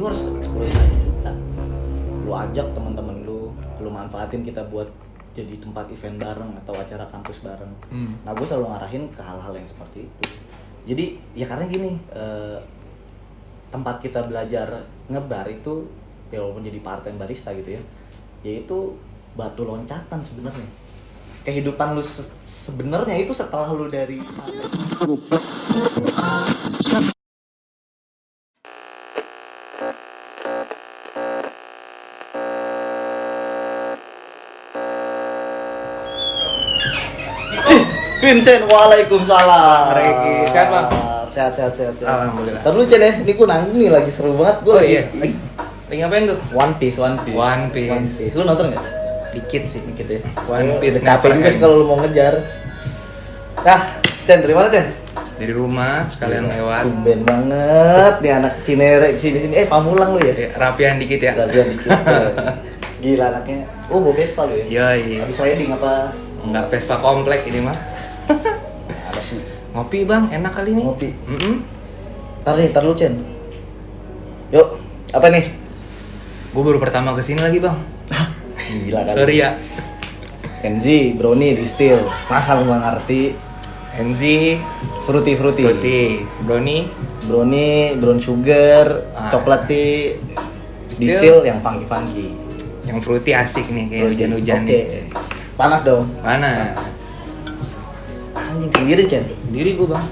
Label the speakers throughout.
Speaker 1: lu harus eksploitasi kita. Lu ajak teman-teman lu manfaatin kita buat jadi tempat event bareng atau acara kampus bareng. Nah gue selalu ngarahin ke hal-hal yang seperti itu. Jadi ya karena gini, tempat kita belajar ngebar itu ya walaupun jadi part-time barista gitu ya, yaitu batu loncatan sebenarnya. Kehidupan lu sebenarnya itu setelah lu dari Vincent, waalaikumsalam.
Speaker 2: Reki, sehat bang?
Speaker 1: Sehat.
Speaker 2: Alhamdulillah.
Speaker 1: Ntar dulu Cen ya, ini gue nanggung nih lagi seru banget gue.
Speaker 2: Oh iya, lagi ngapain tuh?
Speaker 1: One Piece. Lu nonton nggak?
Speaker 2: Dikit sih.
Speaker 1: Dikit ya.
Speaker 2: One Piece.
Speaker 1: Udah capek juga sih kalau lu mau ngejar. Nah, Cen, dari mana Cen?
Speaker 2: Dari rumah sekalian lewat.
Speaker 1: Tumben banget nih anak Cinere sini. Pamulang lu ya?
Speaker 2: Rapian dikit ya.
Speaker 1: Rapian dikit. Gila anaknya. Oh, bawa Vespa lu ya?
Speaker 2: Iya.
Speaker 1: Habis riding apa?
Speaker 2: Enggak Vespa komplek ini mah.
Speaker 1: Ada sih.
Speaker 2: Ngopi bang, enak kali nih.
Speaker 1: Ngopi. Ntar lu Cen. Yuk, apa nih?
Speaker 2: Gue baru pertama kesini lagi bang.
Speaker 1: Gila kan.
Speaker 2: Sorry ya.
Speaker 1: Kenzi, brownie, distil. Masa lu gak ngerti?
Speaker 2: Enzi,
Speaker 1: Fruity.
Speaker 2: brownie,
Speaker 1: Brown sugar, coklat tea, distil yang funky.
Speaker 2: yang fruity asik nih kayak hujan-hujan
Speaker 1: Oke.
Speaker 2: nih.
Speaker 1: Panas dong.
Speaker 2: Mana?
Speaker 1: Anjing sendiri Cen.
Speaker 2: Sendiri gue bang.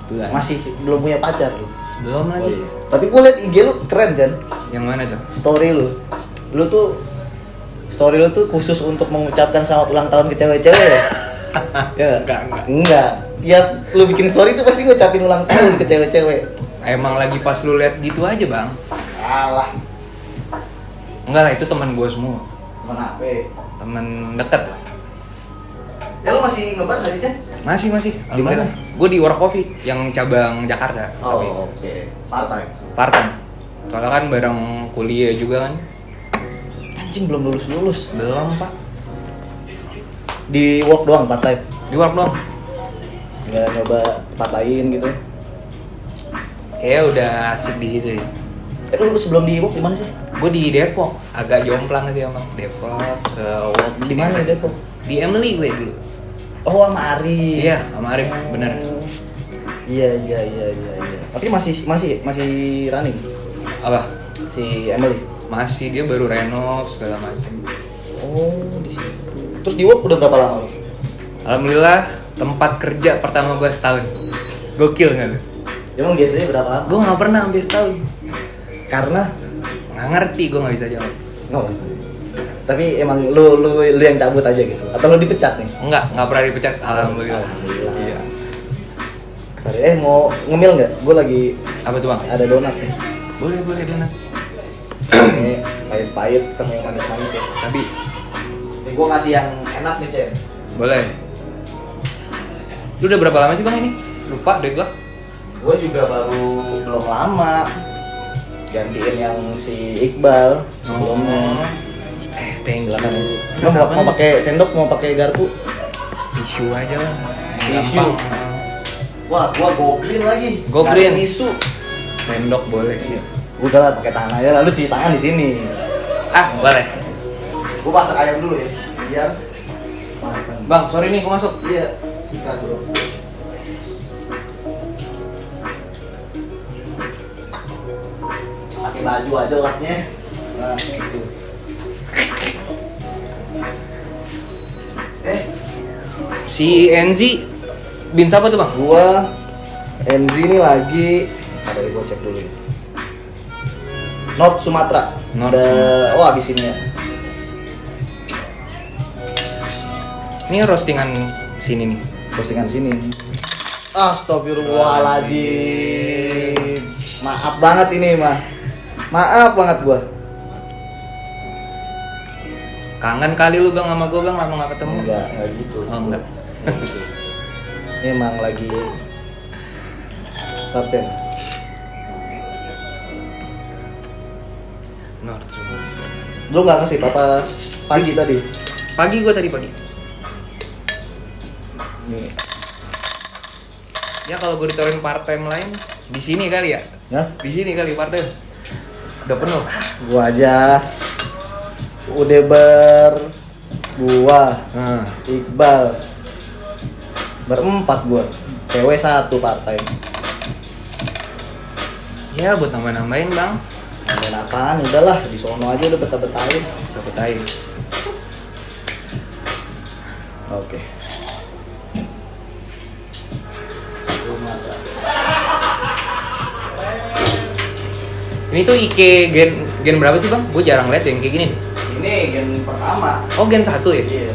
Speaker 2: Tuh lah.
Speaker 1: Masih belum punya pacar lu.
Speaker 2: Belum lagi.
Speaker 1: Oh, iya. Tapi gue liat IG lu keren Cen.
Speaker 2: Yang mana tuh?
Speaker 1: Story lu. Story lu tuh khusus untuk mengucapkan selamat ulang tahun ke cewek-cewek ya? Ya? Enggak. Tiap lu bikin story tuh pasti ngucapin ulang tahun ke cewek-cewek.
Speaker 2: Emang lagi pas lu lihat gitu aja bang.
Speaker 1: Alah.
Speaker 2: Enggak lah, itu teman gue semua.
Speaker 1: Kenapa?
Speaker 2: Temen deket lah.
Speaker 1: Ya lu masih ngebar gak sih Cen?
Speaker 2: Masih.
Speaker 1: Di mana?
Speaker 2: Gue di War Coffee yang cabang Jakarta.
Speaker 1: Oh oke. Part-time.
Speaker 2: Part-time. Soalnya kan bareng kuliah juga kan.
Speaker 1: Anjing belum lulus.
Speaker 2: Belum pak.
Speaker 1: Di work doang part-time.
Speaker 2: Di War doang.
Speaker 1: Nggak nyoba tempat lain gitu.
Speaker 2: Kayaknya udah asik di situ ya.
Speaker 1: Lu sebelum di work di mana sih?
Speaker 2: Gue di Depok, agak jomplang gitu emang. Depok ke Work.
Speaker 1: Di mana di Depok?
Speaker 2: Di Emily gue dulu.
Speaker 1: Oh, sama Arif.
Speaker 2: Iya, sama Arif, bener.
Speaker 1: Iya. Tapi masih running.
Speaker 2: Apa?
Speaker 1: Si Emily.
Speaker 2: Masih, dia baru renov segala macam.
Speaker 1: Oh, di situ. Terus di work udah berapa lama lu?
Speaker 2: Alhamdulillah, tempat kerja pertama gue setahun. Gokil nggak lu?
Speaker 1: Emang biasanya berapa lama?
Speaker 2: Gue nggak pernah sampai setahun.
Speaker 1: Karena
Speaker 2: Nggak ngerti, gue nggak bisa jawab.
Speaker 1: nggak masalah. Tapi emang lu yang cabut aja gitu? Atau lu dipecat nih?
Speaker 2: Nggak pernah dipecat. Alhamdulillah.
Speaker 1: Iya. Tadi mau ngemil nggak? Gue lagi
Speaker 2: Apa tuh bang?
Speaker 1: ada donat nih.
Speaker 2: Boleh donat.
Speaker 1: Ini pahit-pahit ketemu yang manis-manis ya.
Speaker 2: Tapi
Speaker 1: Nih gue kasih yang enak nih Cen.
Speaker 2: boleh. Lu udah berapa lama sih bang ini? Lupa deh gue.
Speaker 1: Gue juga baru belum lama gantiin yang si Iqbal sebelumnya.
Speaker 2: Thank you.
Speaker 1: Silakan.
Speaker 2: Terus apa
Speaker 1: Mau
Speaker 2: nih?
Speaker 1: pakai sendok, mau pakai garpu?
Speaker 2: Tisu aja lah.
Speaker 1: Tisu.
Speaker 2: Gampang.
Speaker 1: Wah, gua go green lagi.
Speaker 2: Go
Speaker 1: Nggak ada
Speaker 2: green.
Speaker 1: Tisu.
Speaker 2: Sendok boleh sih.
Speaker 1: Udah lah, pakai tangan aja. Lalu cuci tangan di sini.
Speaker 2: Boleh.
Speaker 1: Gua masak ayam dulu ya, biar matang.
Speaker 2: Bang, sorry nih, gue masuk.
Speaker 1: Iya, sikat bro. Pakai baju aja laknya. Nah, gitu.
Speaker 2: Si Enzi, bin siapa tuh bang?
Speaker 1: Gua Enzi ini lagi ada gua cek dulu. North Sumatera.
Speaker 2: North
Speaker 1: Ada
Speaker 2: Sumatera.
Speaker 1: oh habis ini ya.
Speaker 2: Ini roastingan sini nih.
Speaker 1: Postingan sini. Astagfirullahaladzim. Maaf banget ini mah. Maaf banget gua.
Speaker 2: Kangen kali lu bang sama gue bang, lama gak ketemu.
Speaker 1: Enggak gitu.
Speaker 2: Oh enggak.
Speaker 1: Ini emang lagi kapten.
Speaker 2: North Sumatera.
Speaker 1: Lu nggak ngasih apa pagi tadi?
Speaker 2: Pagi gue tadi pagi.
Speaker 1: Nih.
Speaker 2: Ya kalau gue ditawarin part time lain Di sini kali ya?
Speaker 1: Hah?
Speaker 2: Di sini kali partai. Udah penuh.
Speaker 1: Gua aja. Gua, Iqbal. Berempat gua. Cewek 1 partai.
Speaker 2: Ya buat nambah-nambahin bang.
Speaker 1: Main apaan? Udahlah, di sono aja udah betah-betahin.
Speaker 2: Dapetain.
Speaker 1: Oke.
Speaker 2: Ini tuh IK gen berapa sih bang? Gue jarang lihat yang kayak gini nih.
Speaker 1: Ini gen pertama.
Speaker 2: Oh gen 1 ya?
Speaker 1: Iya.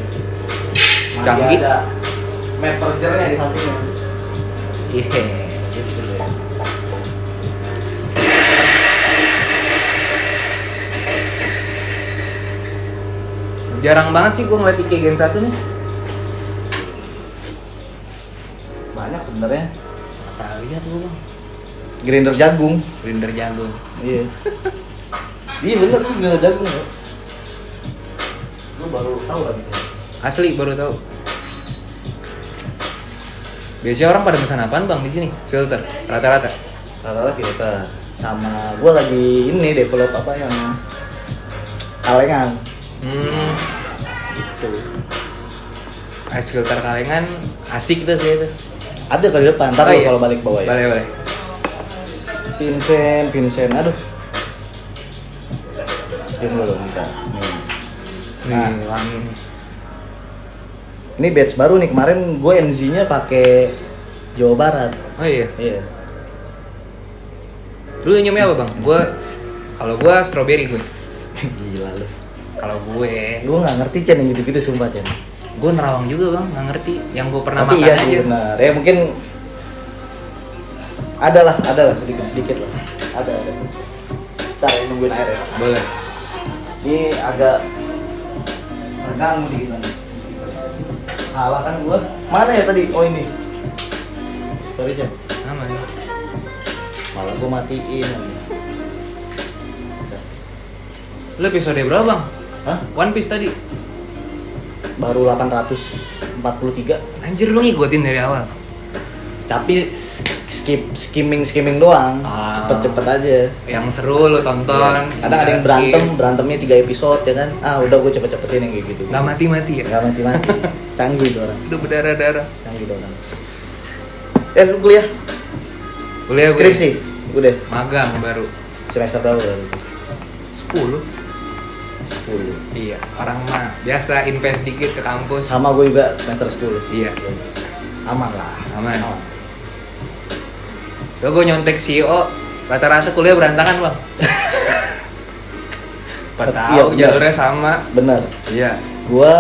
Speaker 1: Masih
Speaker 2: Canggih.
Speaker 1: ada meterjernya di sampingnya.
Speaker 2: Iya.
Speaker 1: Gitu deh.
Speaker 2: Jarang banget sih gue ngeliat IK gen 1 nih.
Speaker 1: Banyak sebenarnya.
Speaker 2: Apa lihat lu bang?
Speaker 1: Grinder jagung.
Speaker 2: Grinder jagung.
Speaker 1: Iya. Iya bener tuh grinder jagung ya. Lu baru tahu lagi tuh.
Speaker 2: Asli baru tahu. Biasanya orang pada pesan apaan bang di sini? Filter rata-rata.
Speaker 1: Rata-rata filter. Sama gue lagi ini develop apa yang kalengan. Gitu.
Speaker 2: Ice filter kalengan asik tuh kayak itu.
Speaker 1: Ada kali depan, ntar
Speaker 2: Oh,
Speaker 1: lu
Speaker 2: iya.
Speaker 1: kalau balik bawah ya.
Speaker 2: Boleh.
Speaker 1: Vincent, aduh. Diam dulu minta. Nih. Nah.
Speaker 2: Nih wangi.
Speaker 1: Ini batch baru nih, kemarin gue NZ-nya pakai Jawa Barat.
Speaker 2: Oh iya.
Speaker 1: Iya.
Speaker 2: Lu nyonya apa bang? Kalau gue strawberry gue.
Speaker 1: Gila lu.
Speaker 2: Kalau gue
Speaker 1: Nggak ngerti Chen yang gitu-gitu sumpah Chen.
Speaker 2: nerawang juga bang, nggak ngerti. Yang gue pernah
Speaker 1: Tapi
Speaker 2: makan
Speaker 1: iya
Speaker 2: aja.
Speaker 1: sih benar. Ya mungkin ada lah sedikit lah. Ada. Ntar ya, nungguin air ya.
Speaker 2: Boleh.
Speaker 1: Ini agak terganggu dikit nih. Salah kan gua? Mana ya tadi? Oh ini. Sorry Chen.
Speaker 2: Aman.
Speaker 1: Malah gua matiin.
Speaker 2: Lu episode berapa bang?
Speaker 1: Hah?
Speaker 2: One Piece tadi.
Speaker 1: Baru 843.
Speaker 2: Anjir lu ngikutin dari awal.
Speaker 1: Tapi skimming doang.
Speaker 2: Ah.
Speaker 1: Cepet aja.
Speaker 2: Yang seru lu tonton.
Speaker 1: Iya. Kadang ada yang berantemnya 3 episode ya kan. Udah gue cepet-cepetin yang kayak gitu.
Speaker 2: Nggak mati-mati ya?
Speaker 1: Nggak mati-mati. Canggih tuh orang.
Speaker 2: Udah berdarah-darah.
Speaker 1: Canggih tuh orang. Lu kuliah?
Speaker 2: Kuliah gue.
Speaker 1: Skripsi? Udah.
Speaker 2: Magang baru.
Speaker 1: Semester berapa berarti?
Speaker 2: 10.
Speaker 1: 10.
Speaker 2: Iya, orang mah biasa invest dikit ke kampus.
Speaker 1: Sama gue juga semester 10.
Speaker 2: Iya.
Speaker 1: Aman lah.
Speaker 2: Aman. Lo gue nyontek CEO, rata-rata kuliah berantakan bang. Tahu
Speaker 1: Iya,
Speaker 2: jalurnya sama.
Speaker 1: Bener.
Speaker 2: Iya.
Speaker 1: Gue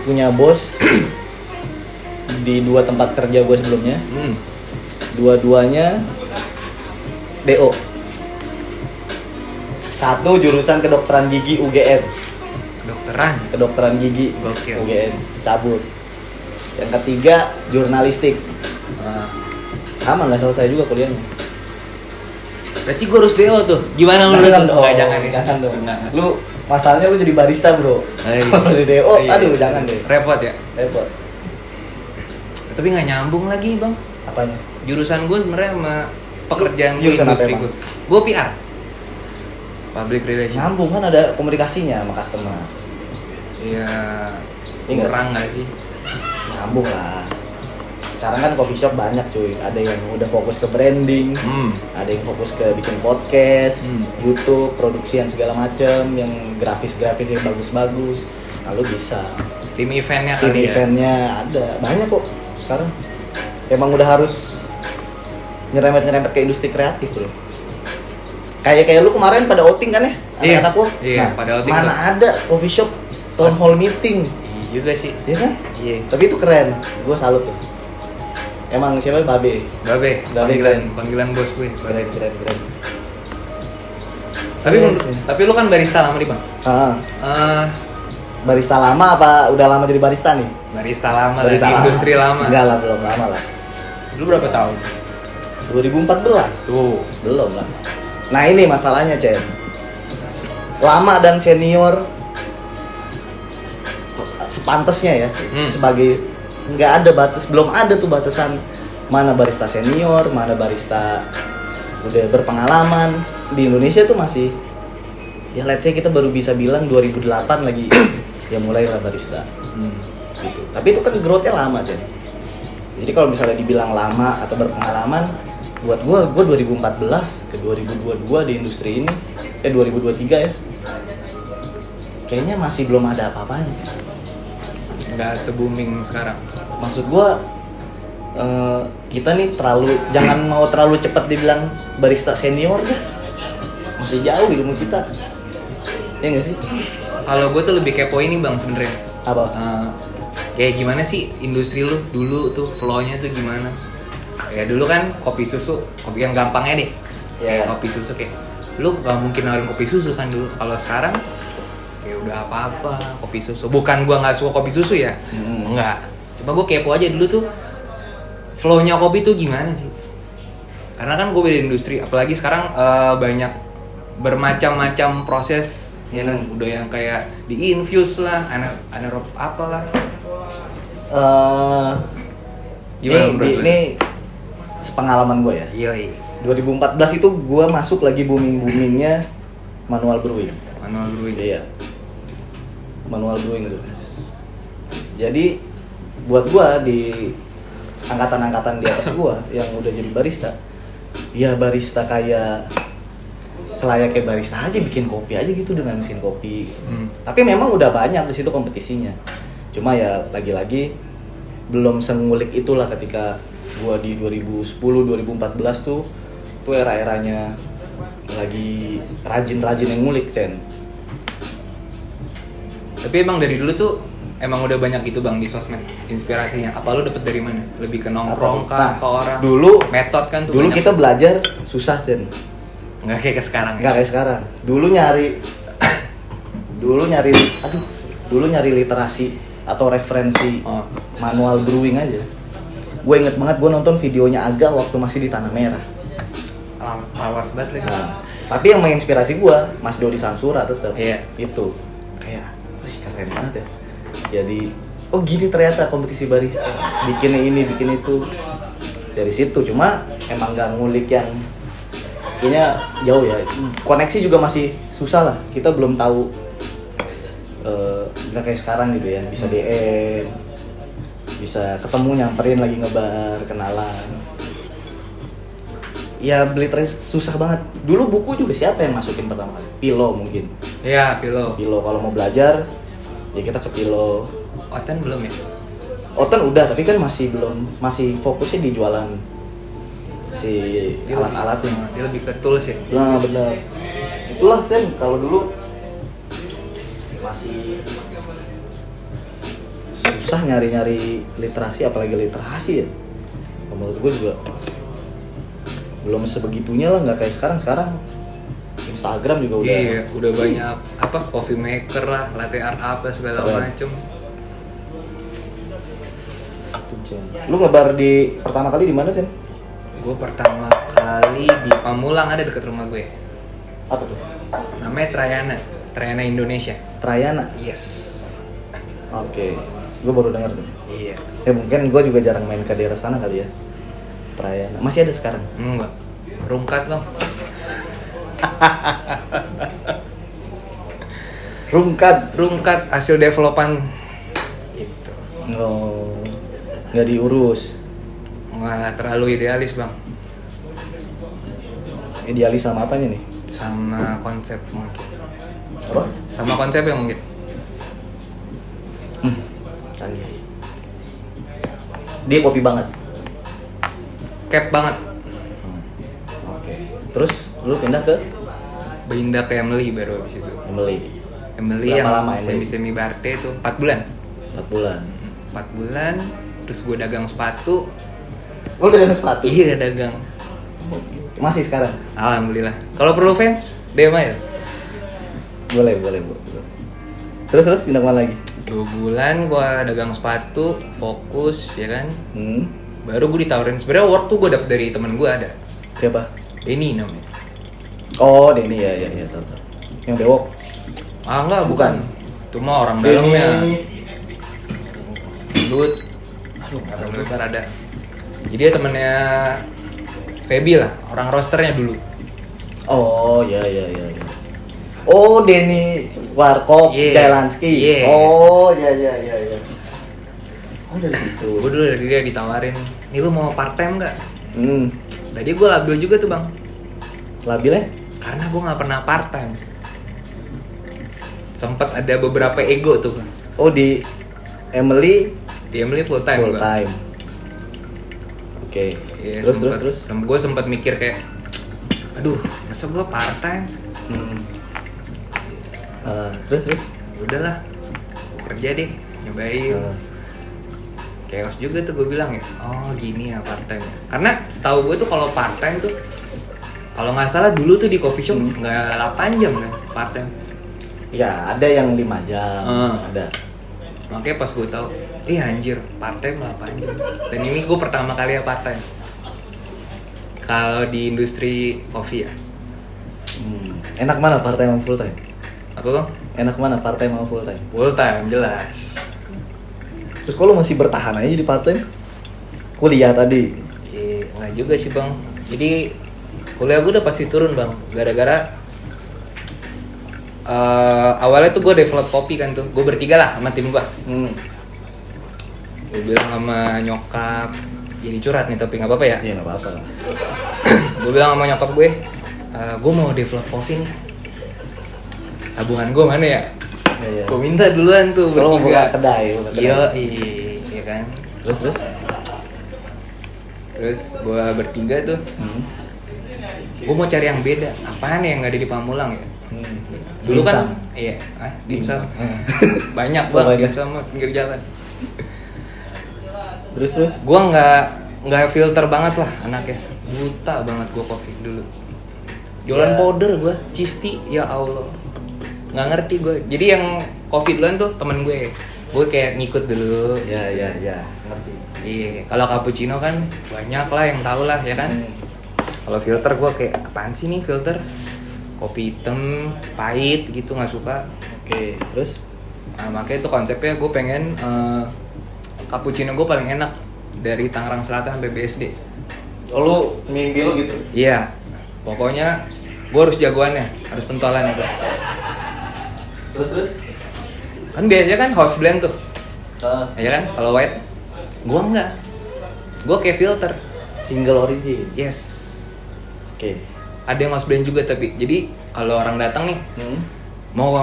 Speaker 1: punya bos di 2 tempat kerja gue sebelumnya. Dua-duanya DO. Satu jurusan kedokteran gigi UGM. Kedokteran gigi
Speaker 2: Gokil.
Speaker 1: UGM cabut. Yang ketiga jurnalistik. Sama nggak selesai juga kuliahnya.
Speaker 2: Berarti gue harus DO tuh. Gimana lu?
Speaker 1: Jangan dong.
Speaker 2: Nggak, jangan ya.
Speaker 1: Jangan dong. Lu masalahnya lu jadi barista bro. Kalau di DO,
Speaker 2: Iya.
Speaker 1: aduh jangan deh.
Speaker 2: Repot ya.
Speaker 1: Repot.
Speaker 2: Tapi nggak nyambung lagi bang.
Speaker 1: Apanya?
Speaker 2: Jurusan gue sebenarnya sama pekerjaan gue,
Speaker 1: Jurusan apa
Speaker 2: industri
Speaker 1: emang?
Speaker 2: gue. Gue PR. Public relation.
Speaker 1: Nyambung kan ada komunikasinya sama customer.
Speaker 2: Iya.
Speaker 1: Iya.
Speaker 2: Kurang nggak sih?
Speaker 1: Nyambung lah. Sekarang kan coffee shop banyak cuy. Ada yang udah fokus ke branding, ada yang fokus ke bikin podcast, YouTube, produksian segala macem, yang grafis-grafis yang bagus-bagus. Lalu bisa.
Speaker 2: Tim eventnya
Speaker 1: Tim
Speaker 2: kali ya.
Speaker 1: eventnya ada banyak kok sekarang. Emang udah harus nyerempet ke industri kreatif bro. Kayak lu kemarin pada outing kan ya,
Speaker 2: Iya.
Speaker 1: anak-anak lu.
Speaker 2: Iya, pada outing
Speaker 1: mana
Speaker 2: tuh.
Speaker 1: ada coffee shop town hall meeting,
Speaker 2: Iya juga sih.
Speaker 1: ya kan?
Speaker 2: Iya.
Speaker 1: Tapi itu keren, gue salut tuh. Emang siapa Babe?
Speaker 2: Babe,
Speaker 1: Babe
Speaker 2: panggilan bos gue.
Speaker 1: Keren.
Speaker 2: Tapi tapi lu kan barista lama nih bang.
Speaker 1: Barista lama apa udah lama jadi barista nih?
Speaker 2: Barista lama
Speaker 1: Barista
Speaker 2: lah, di industri lama.
Speaker 1: Enggak lah, belum lama lah.
Speaker 2: Lu berapa tahun?
Speaker 1: 2014.
Speaker 2: Tuh.
Speaker 1: Belum lah. Nah ini masalahnya Chen. Lama dan senior sepantasnya ya, sebagai nggak ada batas, belum ada tuh batasan mana barista senior, mana barista udah berpengalaman. Di Indonesia tuh masih, ya let's say kita baru bisa bilang 2008 lagi ya mulailah barista. Gitu. Tapi itu kan growth-nya lama, Jen. Jadi kalau misalnya dibilang lama atau berpengalaman, buat gua 2014 ke 2022 di industri ini, 2023 ya. Kayaknya masih belum ada apa-apanya, Jen.
Speaker 2: Nggak se-booming sekarang.
Speaker 1: Maksud gua kita nih jangan mau terlalu cepat dibilang barista senior deh. Masih jauh ilmu kita. Ya nggak sih?
Speaker 2: Kalau gue tuh lebih kepo ini bang sebenarnya.
Speaker 1: Apa?
Speaker 2: Kayak gimana sih industri lu dulu tuh flow-nya tuh gimana? Ya dulu kan kopi susu, kopi yang gampangnya nih.
Speaker 1: Ya.
Speaker 2: Kopi susu kayak lu gak mungkin nawarin kopi susu kan dulu. Kalau sekarang kayak udah apa-apa kopi susu. Bukan gua nggak suka kopi susu ya, enggak. Cuma gua kepo aja dulu tuh flow-nya kopi tuh gimana sih? Karena kan gue beda industri, apalagi sekarang banyak bermacam-macam proses, ya kan? Udah yang kayak di infuse lah, anaerob apalah.
Speaker 1: Ini sepengalaman gue ya.
Speaker 2: Iya.
Speaker 1: 2014 itu gue masuk lagi boomingnya manual brewing. Iya. Manual brewing tuh. Jadi buat gue di angkatan-angkatan di atas gue yang udah jadi barista, ya barista kayak selayaknya barista aja, bikin kopi aja gitu dengan mesin kopi. Tapi memang udah banyak di situ kompetisinya. Cuma ya lagi-lagi belum sengulik itulah ketika gua di 2010 2014 tuh era-eranya lagi rajin-rajin yang ngulik, Chen.
Speaker 2: Tapi emang dari dulu tuh emang udah banyak gitu bang di sosmed inspirasinya. Apa lu dapet dari mana? Lebih ke nongkrong kah, ke orang?
Speaker 1: Dulu
Speaker 2: metode kan tuh.
Speaker 1: Dulu
Speaker 2: banyak.
Speaker 1: kita belajar susah, Chen.
Speaker 2: Nggak kayak ke sekarang.
Speaker 1: Nggak kayak sekarang. Dulu nyari literasi atau referensi manual brewing aja. Gue inget banget gue nonton videonya Aga waktu masih di Tanah Merah.
Speaker 2: Awas banget lagi.
Speaker 1: Nah, tapi yang menginspirasi gue Mas Dodi Samsura tetap.
Speaker 2: Iya.
Speaker 1: Itu kayak masih keren banget ya. Jadi oh gini ternyata kompetisi barista. Bikin ini, bikin itu. Dari situ cuma emang nggak ngulik yang kayaknya jauh ya. Koneksi juga masih susah lah. Kita belum tahu nggak kayak sekarang gitu ya. Bisa DM, bisa ketemu nyamperin lagi ngebar, kenalan. Ya beli trace susah banget. Dulu buku juga siapa yang masukin pertama kali? Pilo mungkin.
Speaker 2: Iya, Pilo.
Speaker 1: Kalau mau belajar ya kita ke Pilo.
Speaker 2: Oten belum ya?
Speaker 1: Oten udah, tapi kan masih fokusnya di jualan si alat-alatnya.
Speaker 2: Dia lebih ke tools ya.
Speaker 1: Nah benar. Itulah kan kalau dulu masih susah nyari literasi, apalagi literasi ya. Menurut gue juga belum sebegitunya lah, nggak kayak sekarang Instagram juga udah.
Speaker 2: Iya, udah banyak apa coffee maker lah, latte art apa segala macem.
Speaker 1: Lu ngebar di pertama kali di mana, Sen?
Speaker 2: Gue pertama kali di Pamulang, ada deket rumah gue.
Speaker 1: Apa tuh?
Speaker 2: Namanya Trayana Indonesia.
Speaker 1: Trayana.
Speaker 2: Yes.
Speaker 1: Oke. Gue baru dengar tuh.
Speaker 2: Iya.
Speaker 1: Ya mungkin gue juga jarang main ke daerah sana kali ya. Trayana. Masih ada sekarang?
Speaker 2: Enggak. Rungkat bang. Rungkat hasil developan itu.
Speaker 1: Oh, nggak diurus.
Speaker 2: Nggak terlalu idealis bang.
Speaker 1: Idealis sama apanya nih?
Speaker 2: Sama konsep mungkin.
Speaker 1: Apa?
Speaker 2: Sama konsep yang mungkin.
Speaker 1: Canggih. Dia kopi banget.
Speaker 2: Cap banget.
Speaker 1: Oke. Terus lu pindah ke
Speaker 2: Pindah ke Emily baru habis itu. Emily
Speaker 1: Berapa
Speaker 2: yang
Speaker 1: lama Emily?
Speaker 2: semi Barte itu 4 bulan.
Speaker 1: 4 bulan.
Speaker 2: 4 bulan. Terus gue dagang sepatu.
Speaker 1: Lu dagang sepatu?
Speaker 2: Iya dagang.
Speaker 1: Masih sekarang?
Speaker 2: Alhamdulillah. Kalau perlu fans, DM aja.
Speaker 1: Boleh. Terus pindah kemana lagi?
Speaker 2: 2 bulan gue dagang sepatu, fokus ya kan. Baru gue ditawarin, sebenarnya work tuh gue dapet dari temen gue ada.
Speaker 1: Siapa?
Speaker 2: Denny namanya.
Speaker 1: Oh, Denny ya, tahu. Yang bewok.
Speaker 2: Ah enggak, bukan. Itu mah orang
Speaker 1: Denny.
Speaker 2: dalamnya. Gendut. Aduh, orang dalam ada. Jadi dia temennya Feby lah, orang rosternya dulu.
Speaker 1: Oh iya. Oh Denny Warkop, Jailanski. Oh iya. Oh dari situ.
Speaker 2: Gue dulu dari dia ditawarin, nih lu mau part time nggak? Tadi gue labil juga tuh bang.
Speaker 1: Labilnya?
Speaker 2: Karena gue nggak pernah part time. Sempet ada beberapa ego tuh bang.
Speaker 1: Oh di Emily
Speaker 2: full time.
Speaker 1: Oke.
Speaker 2: Ya,
Speaker 1: Terus.
Speaker 2: Gue sempat mikir kayak, aduh, masa gue part time?
Speaker 1: Terus.
Speaker 2: Udahlah, gue kerja deh, nyobain. Chaos juga tuh gue bilang ya, oh gini ya part time. Karena setahu gue tuh kalau part time tuh, kalau nggak salah dulu tuh di coffee shop nggak 8 jam kan part time.
Speaker 1: Ya ada yang 5 jam, ada.
Speaker 2: Makanya pas gue tahu, anjir part time 8 jam. Dan ini gue pertama kali ya part time. Kalau di industri kopi ya.
Speaker 1: Enak mana part time sama full time?
Speaker 2: Apa bang?
Speaker 1: Enak mana part time sama full time?
Speaker 2: Full time jelas.
Speaker 1: Terus kalau masih bertahan aja di part time? Kuliah tadi?
Speaker 2: Nggak juga sih bang. Jadi kuliah gue udah pasti turun bang. Gara-gara awalnya tuh gue develop kopi kan tuh. Gue bertiga lah sama tim gue. Gue bilang sama nyokap, jadi curhat nih tapi nggak apa-apa ya?
Speaker 1: Iya nggak apa-apa.
Speaker 2: Gue bilang sama nyokap gue mau develop kopi nih. Tabungan gue mana ya?
Speaker 1: Iya.
Speaker 2: Gue minta duluan tuh
Speaker 1: bertiga. Kalau mau buka kedai.
Speaker 2: Iya kan. Terus gue bertiga tuh. Gue mau cari yang beda. Apaan ya yang nggak ada di Pamulang ya? Dulu kan, dimsum. Banyak banget dimsum pinggir jalan.
Speaker 1: Terus
Speaker 2: Gue nggak filter banget lah anaknya, buta banget gue kopi dulu. Jualan powder gue, cisti, ya Allah, nggak ngerti gue. Jadi yang kopi duluan tuh temen gue kayak ngikut dulu.
Speaker 1: Ya, ngerti.
Speaker 2: Iya, kalau cappuccino kan banyak lah yang tahu lah ya kan. Kalau filter gue kayak apaan sih nih filter? Kopi hitam, pahit gitu, nggak suka.
Speaker 1: Oke, terus?
Speaker 2: Nah, makanya itu konsepnya gue pengen cappuccino gue paling enak dari Tangerang Selatan sampai BSD.
Speaker 1: Oh, lu mimpi lu gitu?
Speaker 2: Iya, pokoknya gue harus jagoannya, harus pentolannya tuh.
Speaker 1: Terus?
Speaker 2: Kan biasanya kan house blend tuh, ya kan? Kalau white, gue enggak, gue kayak filter.
Speaker 1: Single origin?
Speaker 2: Yes.
Speaker 1: Oke.
Speaker 2: Ada yang house blend juga tapi, jadi kalau orang datang nih, mau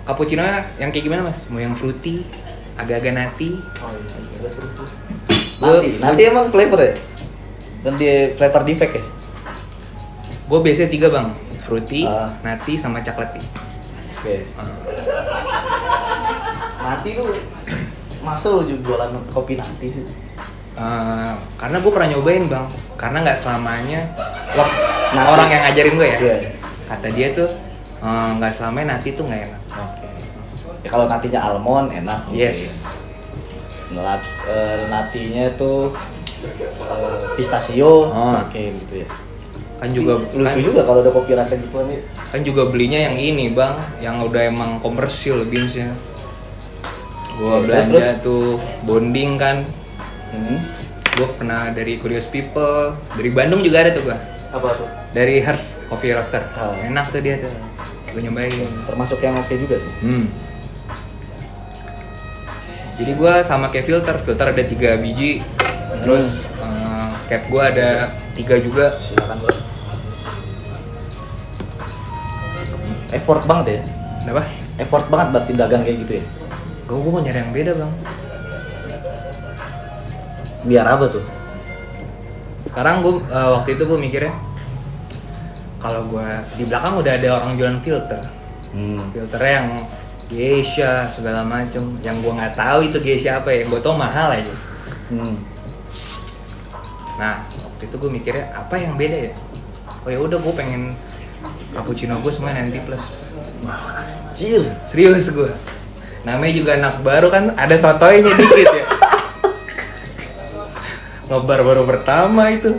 Speaker 2: cappuccino yang kayak gimana mas? Mau yang fruity, agak-agak nutty?
Speaker 1: Oh iya, terus. Nutty emang flavor ya? Dan dia flavor defect ya?
Speaker 2: Gue biasanya 3 bang, fruity, nutty, sama coklat tea.
Speaker 1: Oke. Nutty tuh, masa lu jualan kopi nutty sih?
Speaker 2: Karena gue pernah nyobain bang, karena nggak selamanya orang yang ngajarin gue ya, kata dia tuh nggak selamanya nutty tuh nggak enak.
Speaker 1: Ya kalau natinya almond enak.
Speaker 2: Yes.
Speaker 1: Natinya tuh pistachio. Oke gitu ya.
Speaker 2: Kan juga
Speaker 1: lucu juga kalau ada kopi rasa gitu nih.
Speaker 2: Kan juga belinya yang ini bang, yang udah emang komersil beansnya. Gua belanja tuh bonding kan. Gue pernah dari Curious People, dari Bandung juga ada tuh gua.
Speaker 1: Apa tuh?
Speaker 2: Dari Hertz Coffee Roaster. Enak tuh dia tuh. Gue nyobain.
Speaker 1: Termasuk yang oke juga sih.
Speaker 2: Jadi gue sama kayak filter ada 3 biji. Terus cap gue ada 3 juga.
Speaker 1: Silakan bro. Effort banget ya?
Speaker 2: Kenapa?
Speaker 1: Effort banget berarti dagang kayak gitu ya?
Speaker 2: Gue mau nyari yang beda bang.
Speaker 1: Biar apa tuh?
Speaker 2: Sekarang gue waktu itu gue mikirnya, kalau gue di belakang udah ada orang jualan filter. Filternya yang geisha segala macem, yang gue nggak tahu itu geisha apa ya, gue tau mahal aja. Nah waktu itu gue mikirnya apa yang beda ya? Oh ya udah gue pengen cappuccino gue semuanya 90 plus.
Speaker 1: Cil.
Speaker 2: Serius gue. Namanya juga anak baru kan, ada sotoynya dikit ya. Ngebar baru pertama itu.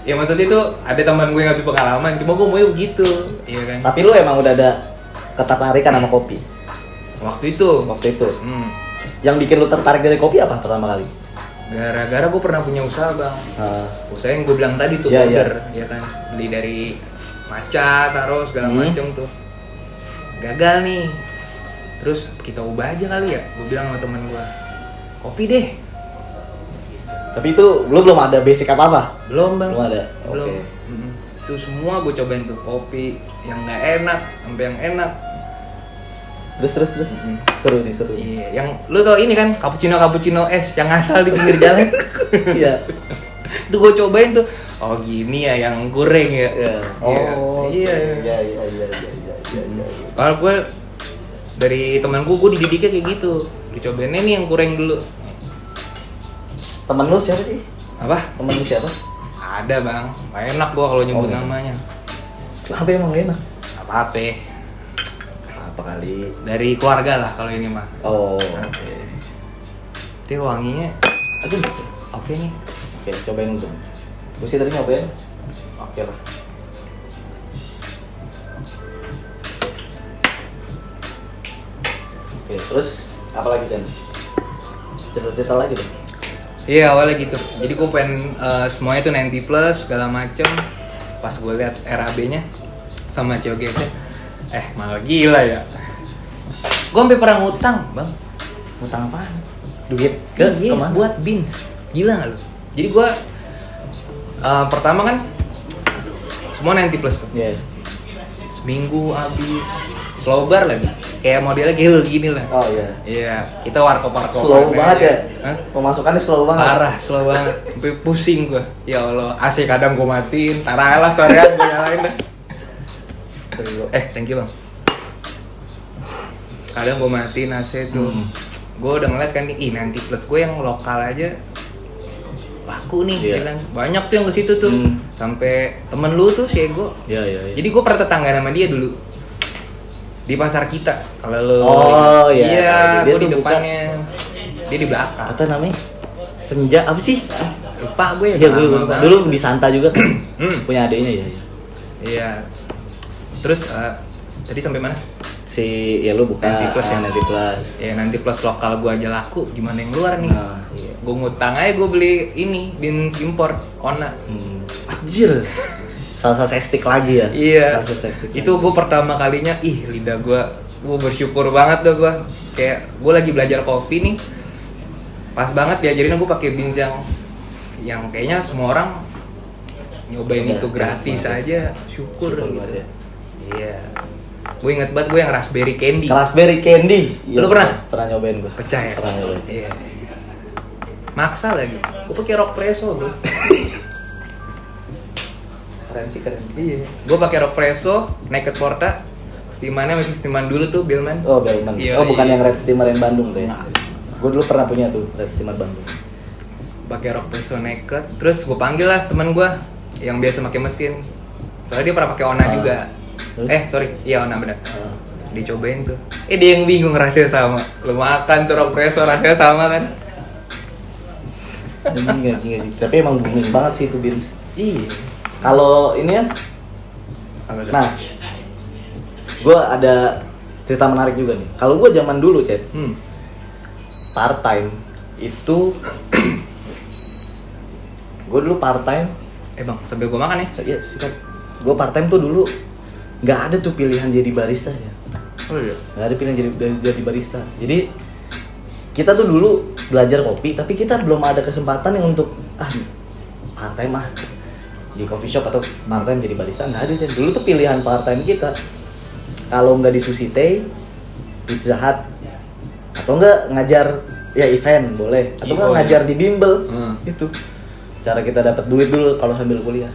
Speaker 2: Ya maksudnya itu ada teman gue yang lebih pengalaman, cuma gue mau begitu, iya kan?
Speaker 1: Tapi lu emang udah ada ketertarikan sama kopi?
Speaker 2: Waktu itu.
Speaker 1: Yang bikin lu tertarik dari kopi apa pertama kali?
Speaker 2: Gara-gara gue pernah punya usaha bang. Usaha yang gue bilang tadi tuh order, ya kan, beli dari maca, taruh segala macam tuh. Gagal nih. Terus kita ubah aja kali ya. Gue bilang sama temen gue, kopi deh.
Speaker 1: Tapi itu lu belum ada basic apa-apa?
Speaker 2: Belum bang.
Speaker 1: Belum ada.
Speaker 2: Belum.
Speaker 1: Oke.
Speaker 2: Itu semua gue cobain tuh, kopi yang nggak enak sampai yang enak.
Speaker 1: Terus. Seru nih.
Speaker 2: Iya, yang lu tau ini kan cappuccino es yang asal di pinggir jalan.
Speaker 1: Iya.
Speaker 2: Itu gue cobain tuh. Oh gini ya yang goreng ya.
Speaker 1: Iya. Iya.
Speaker 2: Kalau gue dari temanku, gue dididiknya kayak gitu. Dicobainnya nih yang goreng dulu.
Speaker 1: Temen lu siapa sih?
Speaker 2: Apa?
Speaker 1: Temen lu siapa?
Speaker 2: Ada bang, gak enak gue kalau nyebut namanya.
Speaker 1: Kenapa emang gak enak?
Speaker 2: Apa-apa.
Speaker 1: Apa kali?
Speaker 2: Dari keluarga lah kalau ini mah.
Speaker 1: Oh, oke.
Speaker 2: Itu wanginya,
Speaker 1: Aduh,
Speaker 2: oke nih.
Speaker 1: oke, cobain dulu. Gue sih tadi nyobain. Oke lah. Oke, terus apa lagi Chan? Cerita lagi deh.
Speaker 2: Iya awalnya gitu. Jadi gue pengen semuanya tuh 90 plus segala macem. Pas gue lihat RAB-nya sama COGS-nya, malah gila ya. Gue sampai pernah ngutang bang.
Speaker 1: Ngutang apaan? Duit
Speaker 2: kemana? Buat beans. Gila nggak lu? Jadi gue pertama kan semua 90 plus tuh.
Speaker 1: Iya.
Speaker 2: Seminggu habis. Slow bar lagi. Kayak modelnya kayak lu gini lah.
Speaker 1: Oh iya.
Speaker 2: Iya, kita warkop.
Speaker 1: Slow banget ya?
Speaker 2: Hah?
Speaker 1: Pemasukannya slow banget.
Speaker 2: Parah, slow banget. Sampai pusing gua. Ya Allah, AC kadang gua matiin. Taralah sorean gua nyalain dah. Thank you, Bang. Kadang gua matiin AC tuh. Gua udah ngeliat kan nih, nanti plus gue yang lokal aja laku nih, bilang banyak tuh yang ke situ tuh. Sampai temen lu tuh si Ego.
Speaker 1: Iya.
Speaker 2: Jadi gua pernah tetangga sama dia dulu. Di pasar kita. Kalau lu
Speaker 1: iya,
Speaker 2: gua di depannya. Dia di belakang.
Speaker 1: Apa namanya? Senja apa sih?
Speaker 2: Lupa gue ya.
Speaker 1: Iya, gue lupa. Dulu di Santa juga kan. Punya adiknya ya.
Speaker 2: Iya. Terus tadi sampai mana?
Speaker 1: Ya lu buka
Speaker 2: Nanti plus ya.
Speaker 1: Nanti plus.
Speaker 2: Ya nanti plus lokal gue aja laku, gimana yang luar nih? Iya. Gue ngutang aja, gue beli ini beans import Ona.
Speaker 1: Anjir. Salsa sestik lagi ya?
Speaker 2: Iya.
Speaker 1: Salsa sestik.
Speaker 2: Itu gue pertama kalinya, lidah gue bersyukur banget tuh gue. Kayak gue lagi belajar kopi nih. Pas banget diajarin gue pakai beans yang kayaknya semua orang nyobain itu gratis aja. Syukur gitu.
Speaker 1: Ya.
Speaker 2: Iya. Gue inget banget gue yang raspberry candy.
Speaker 1: Raspberry candy.
Speaker 2: Lu pernah?
Speaker 1: Pernah nyobain gue.
Speaker 2: Pecah ya?
Speaker 1: Pernah nyobain.
Speaker 2: Iya. Maksa lagi. Gue pakai rock presso, bro.
Speaker 1: Keren sih.
Speaker 2: Iya. Gue pakai rock presso, naked porta. Steamannya masih steaman dulu tuh, Bellman.
Speaker 1: Oh, Bellman.
Speaker 2: Iya,
Speaker 1: bukan yang Red Steamer yang Bandung tuh ya. Gue dulu pernah punya tuh Red Steamer Bandung.
Speaker 2: Pakai rock presso naked. Terus gue panggil lah teman gue yang biasa pakai mesin. Soalnya dia pernah pakai Ona juga. Iya Ona benar. Dicobain tuh. Dia yang bingung rasanya sama. Lu makan tuh rock presso rasanya sama kan?
Speaker 1: Anjing. Tapi emang booming banget sih itu beans.
Speaker 2: Iya.
Speaker 1: Kalau ini kan, nah, gue ada cerita menarik juga nih. Kalau gue zaman dulu, Cet, part time itu, gue dulu part time.
Speaker 2: Bang, sambil gue makan ya?
Speaker 1: Iya, sikat. Gue part time tuh dulu nggak ada tuh pilihan jadi barista ya.
Speaker 2: Oh iya.
Speaker 1: Nggak ada pilihan jadi barista. Jadi kita tuh dulu belajar kopi, tapi kita belum ada kesempatan yang untuk part time di coffee shop atau part time jadi barista, nggak ada sih. Dulu tuh pilihan part time kita kalau nggak di Sushi Tei, Pizza Hut, atau nggak ngajar ya event boleh, atau nggak ngajar di bimbel. Itu cara kita dapat duit dulu kalau sambil kuliah.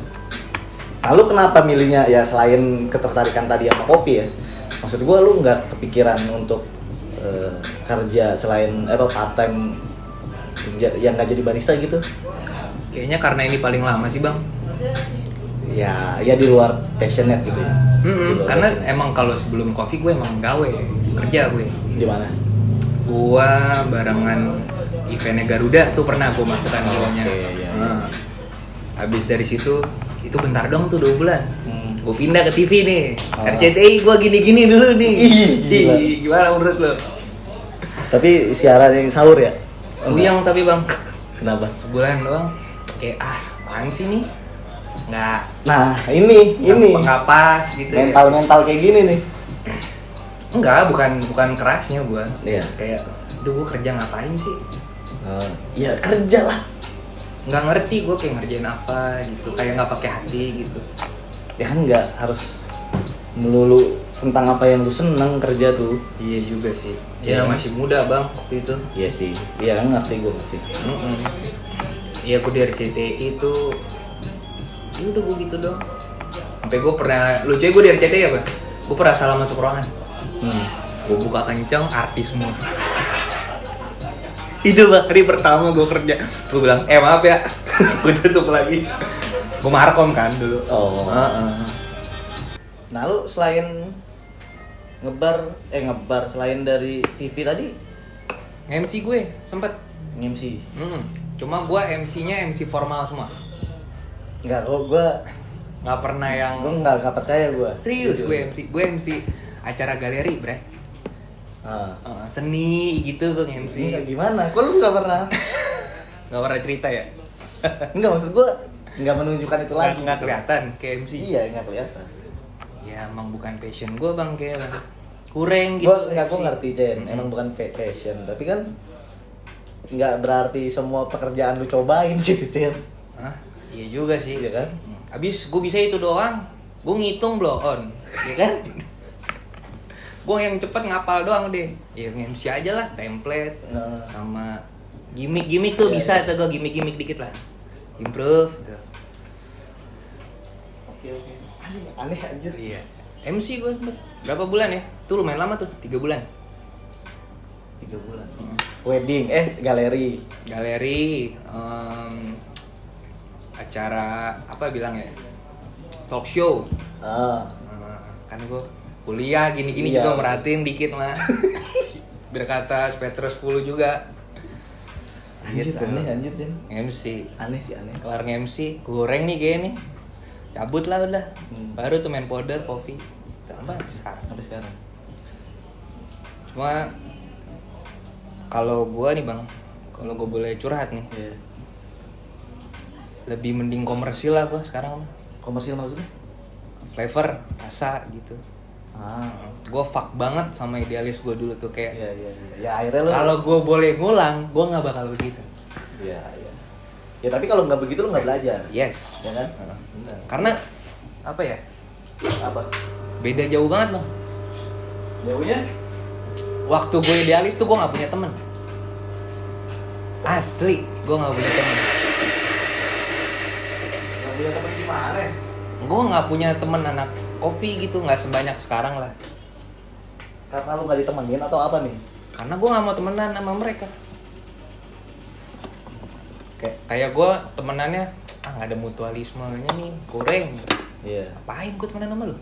Speaker 1: Lalu kenapa milihnya ya selain ketertarikan tadi sama kopi ya? Maksud gue lu nggak kepikiran untuk kerja selain part time yang nggak jadi barista gitu?
Speaker 2: Kayaknya karena ini paling lama sih bang.
Speaker 1: Ya di luar passionate gitu ya.
Speaker 2: Karena emang kalau sebelum kopi gue emang gawe kerja gue.
Speaker 1: Di mana?
Speaker 2: Gue barengan eventnya Garuda tuh pernah gue masukkan dealnya. Habis dari situ itu bentar dong tuh 2 bulan. Gue pindah ke TV nih. RCTI gue gini-gini dulu nih. Gimana menurut lo?
Speaker 1: Tapi siaran yang sahur ya?
Speaker 2: Luyang tapi bang.
Speaker 1: Kenapa?
Speaker 2: Sebulan doang kayak apaan sih nih? Nggak.
Speaker 1: Nah, ini
Speaker 2: Nggak pas gitu.
Speaker 1: mental kayak gini nih.
Speaker 2: Enggak, bukan kerasnya gua.
Speaker 1: Iya.
Speaker 2: Kayak gua kerja ngapain sih?
Speaker 1: Ya kerja lah.
Speaker 2: Nggak ngerti gua kayak ngerjain apa gitu, kayak nggak pakai hati gitu.
Speaker 1: Ya kan nggak harus melulu tentang apa yang lu seneng kerja tuh.
Speaker 2: Iya juga sih.
Speaker 1: Iya.
Speaker 2: Ya masih muda bang waktu itu.
Speaker 1: Iya sih. Iya ngerti gue ngerti.
Speaker 2: Iya aku dari CTI itu, ya udah gue gitu dong. Sampai gue pernah lucunya gue dari CTI apa? Gue pernah salah masuk ruangan. Gue buka kenceng, artis semua. Itu hari pertama gue kerja. Gue bilang, maaf ya, gue tutup lagi. Gue markom kan dulu.
Speaker 1: Oh. Nah lu selain ngebar selain dari TV tadi
Speaker 2: MC gue sempet
Speaker 1: MC.
Speaker 2: Cuma gue MC-nya MC formal semua.
Speaker 1: Enggak, gue
Speaker 2: Nggak pernah yang
Speaker 1: nggak percaya gue.
Speaker 2: serius. Gue MC acara galeri bre. Seni gitu gue MC.
Speaker 1: Enggak gimana? Kok lu nggak pernah?
Speaker 2: Nggak pernah cerita ya?
Speaker 1: Enggak, maksud gue nggak menunjukkan itu lagi.
Speaker 2: Nggak kelihatan kayak MC.
Speaker 1: Iya, nggak kelihatan.
Speaker 2: Ya emang bukan passion gue bang, kayak kurang gitu.
Speaker 1: Gue ngerti Chen, emang bukan passion, tapi kan nggak berarti semua pekerjaan lu cobain gitu Chen.
Speaker 2: Hah? Iya juga sih.
Speaker 1: Iya kan?
Speaker 2: Abis gue bisa itu doang, gue ngitung blow on, ya kan? Gue yang cepet ngapal doang deh. Ya MC aja lah, template sama gimmick tuh bisa tuh gue gimmick dikit lah, improve. Gitu.
Speaker 1: Oke. Aneh anjir.
Speaker 2: Iya. MC gue berapa bulan ya? Tuh lumayan lama tuh, 3 bulan.
Speaker 1: 3 bulan. Wedding, galeri.
Speaker 2: Galeri, acara apa bilang ya? Talk show. Kan gue kuliah gini-gini
Speaker 1: Iya.
Speaker 2: juga merhatiin dikit mah. Berkata semester 10 juga.
Speaker 1: Anjir,
Speaker 2: Gitu.
Speaker 1: aneh Chen.
Speaker 2: MC.
Speaker 1: Aneh sih aneh.
Speaker 2: Kelar MC, goreng nih kayak nih. Cabut lah udah. Baru tuh main powder, coffee. Tambah sampai sekarang. Cuma kalau gua nih bang, kalau gua boleh curhat nih, lebih mending komersil lah gua sekarang mah.
Speaker 1: Komersil maksudnya?
Speaker 2: Flavor, rasa gitu. Gua fuck banget sama idealis gua dulu tuh kayak.
Speaker 1: Iya. Ya akhirnya lu.
Speaker 2: Kalau gua boleh ngulang, gua nggak bakal begitu.
Speaker 1: Iya. Ya tapi kalau nggak begitu lu nggak belajar.
Speaker 2: Yes.
Speaker 1: Ya kan?
Speaker 2: Benar. Karena apa ya?
Speaker 1: Apa?
Speaker 2: Beda jauh banget bang.
Speaker 1: Jauhnya?
Speaker 2: Waktu gue idealis tuh gue nggak punya temen. Asli, gue nggak punya temen.
Speaker 1: Nggak punya teman gimana?
Speaker 2: Gue nggak punya temen anak kopi gitu, nggak sebanyak sekarang lah.
Speaker 1: Karena lu nggak ditemenin atau apa nih?
Speaker 2: Karena gue nggak mau temenan sama mereka. Kayak gue temenannya, nggak ada mutualismenya nih, kurang.
Speaker 1: Iya.
Speaker 2: Apain gue temenan sama lu?